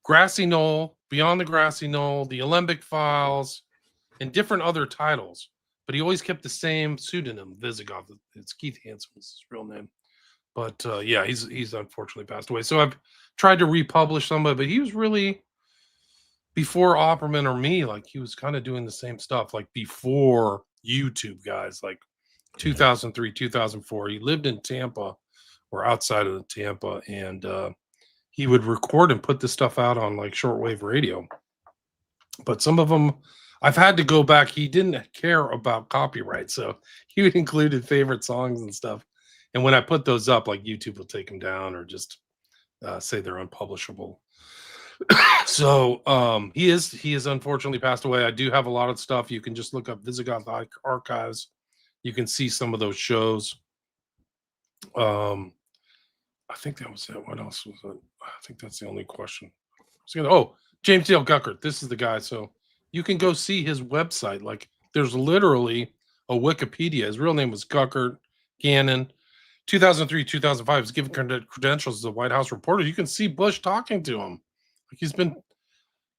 Grassy Knoll, Beyond the Grassy Knoll, the Alembic Files, and different other titles. But he always kept the same pseudonym, Visigoth. It's Keith Hansen was his real name. But yeah, he's unfortunately passed away. So I've tried to republish some of it, but he was really, before Opperman or me, he was kind of doing the same stuff, before YouTube, guys, 2003, 2004. He lived in Tampa or outside of Tampa, and he would record and put this stuff out on shortwave radio. But some of them, I've had to go back. He didn't care about copyright, so he would include favorite songs and stuff. And when I put those up, YouTube will take them down, or just say they're unpublishable. So he is unfortunately passed away. I do have a lot of stuff. You can just look up Visigoth Archives. You can see some of those shows. I think that was it. What else was it? I think that's the only question. James Dale Guckert. This is the guy. So you can go see his website. Like, there's literally a Wikipedia. His real name was Guckert Gannon. 2003, 2005. He's given credentials as the White House reporter. You can see Bush talking to him. Like, he's been, of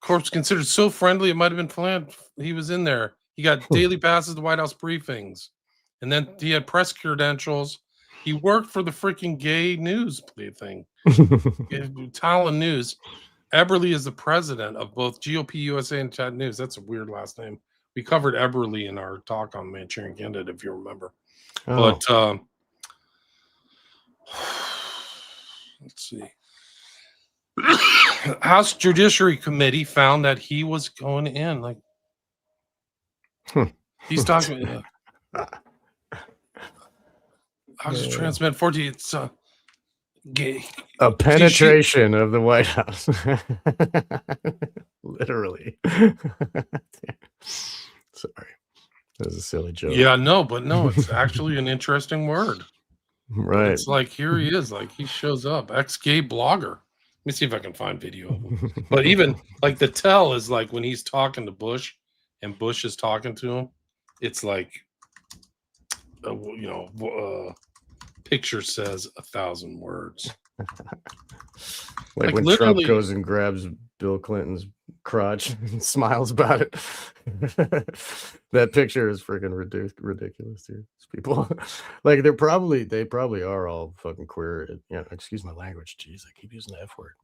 course, considered so friendly. It might have been planned. He was in there. He got daily passes to White House briefings, and then he had press credentials. He worked for the freaking gay news thing, Talon News. Eberly is the president of both GOP USA and Chat News. That's a weird last name. We covered Eberly in our talk on Manchurian Candidate, if you remember. Oh. But let's see. House Judiciary Committee found that he was going in. Like, he's talking. House of Transmit 40. It's gay. A penetration of the White House. Literally. Sorry. That was a silly joke. Yeah, no, it's actually an interesting word. Right. But it's like, here he is. Like, he shows up. Ex-gay blogger. Let me see if I can find video of him. But even like the tell is like when he's talking to Bush and Bush is talking to him, it's like, picture says 1,000 words. like when Trump goes and grabs Bill Clinton's crotch and smiles about it. That picture is freaking ridiculous, dude. These people, like, they probably are all fucking queer. Excuse my language. Jeez, I keep using the F word.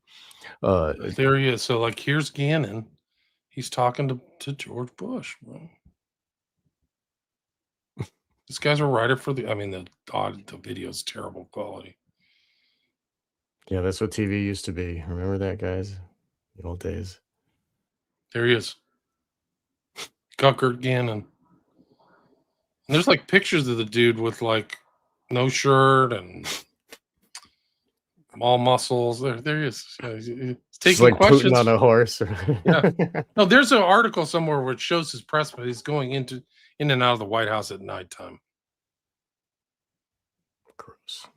There he is. So, like, here's Gannon. He's talking to George Bush. This guy's a writer for the video is terrible quality. Yeah, that's what TV used to be. Remember that, guys? The old days. There he is. Guckert Gannon. And there's like pictures of the dude with like no shirt and all muscles. There he is. He's taking like questions on a horse. Yeah. No, there's an article somewhere which shows his press, but he's going in and out of the White House at nighttime. Gross.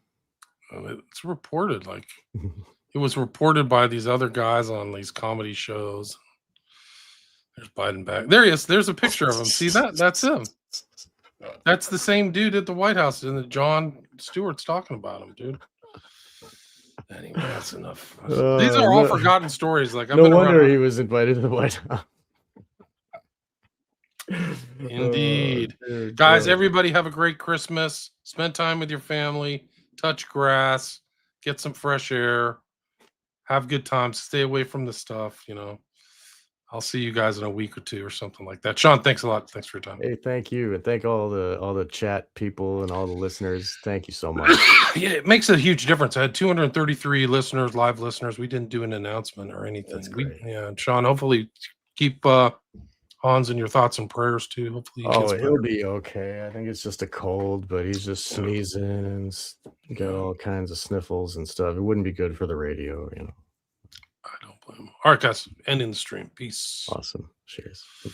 It's reported, like it was reported by these other guys on these comedy shows. There's Biden back. There he is. There's a picture of him. See that? That's him. That's the same dude at the White House, and John Stewart's talking about him, dude. Anyway, that's enough. These are all forgotten stories. Like, no wonder he was invited to the White House. Indeed. Guys, everybody have a great Christmas. Spend time with your family. Touch grass. Get some fresh air. Have good times. Stay away from the stuff, I'll see you guys in a week or two or something like that. Sean, thanks a lot. Thanks for your time. Hey, thank you. And thank all the chat people and all the listeners. Thank you so much. Yeah, it makes a huge difference. I had 233 listeners, live listeners. We didn't do an announcement or anything. That's great. Sean, hopefully keep Hans in your thoughts and prayers too. Hopefully he'll be okay. I think it's just a cold, but he's just sneezing and got all kinds of sniffles and stuff. It wouldn't be good for the radio, I don't blame him. All right, guys, ending the stream. Peace. Awesome. Cheers. Bye-bye.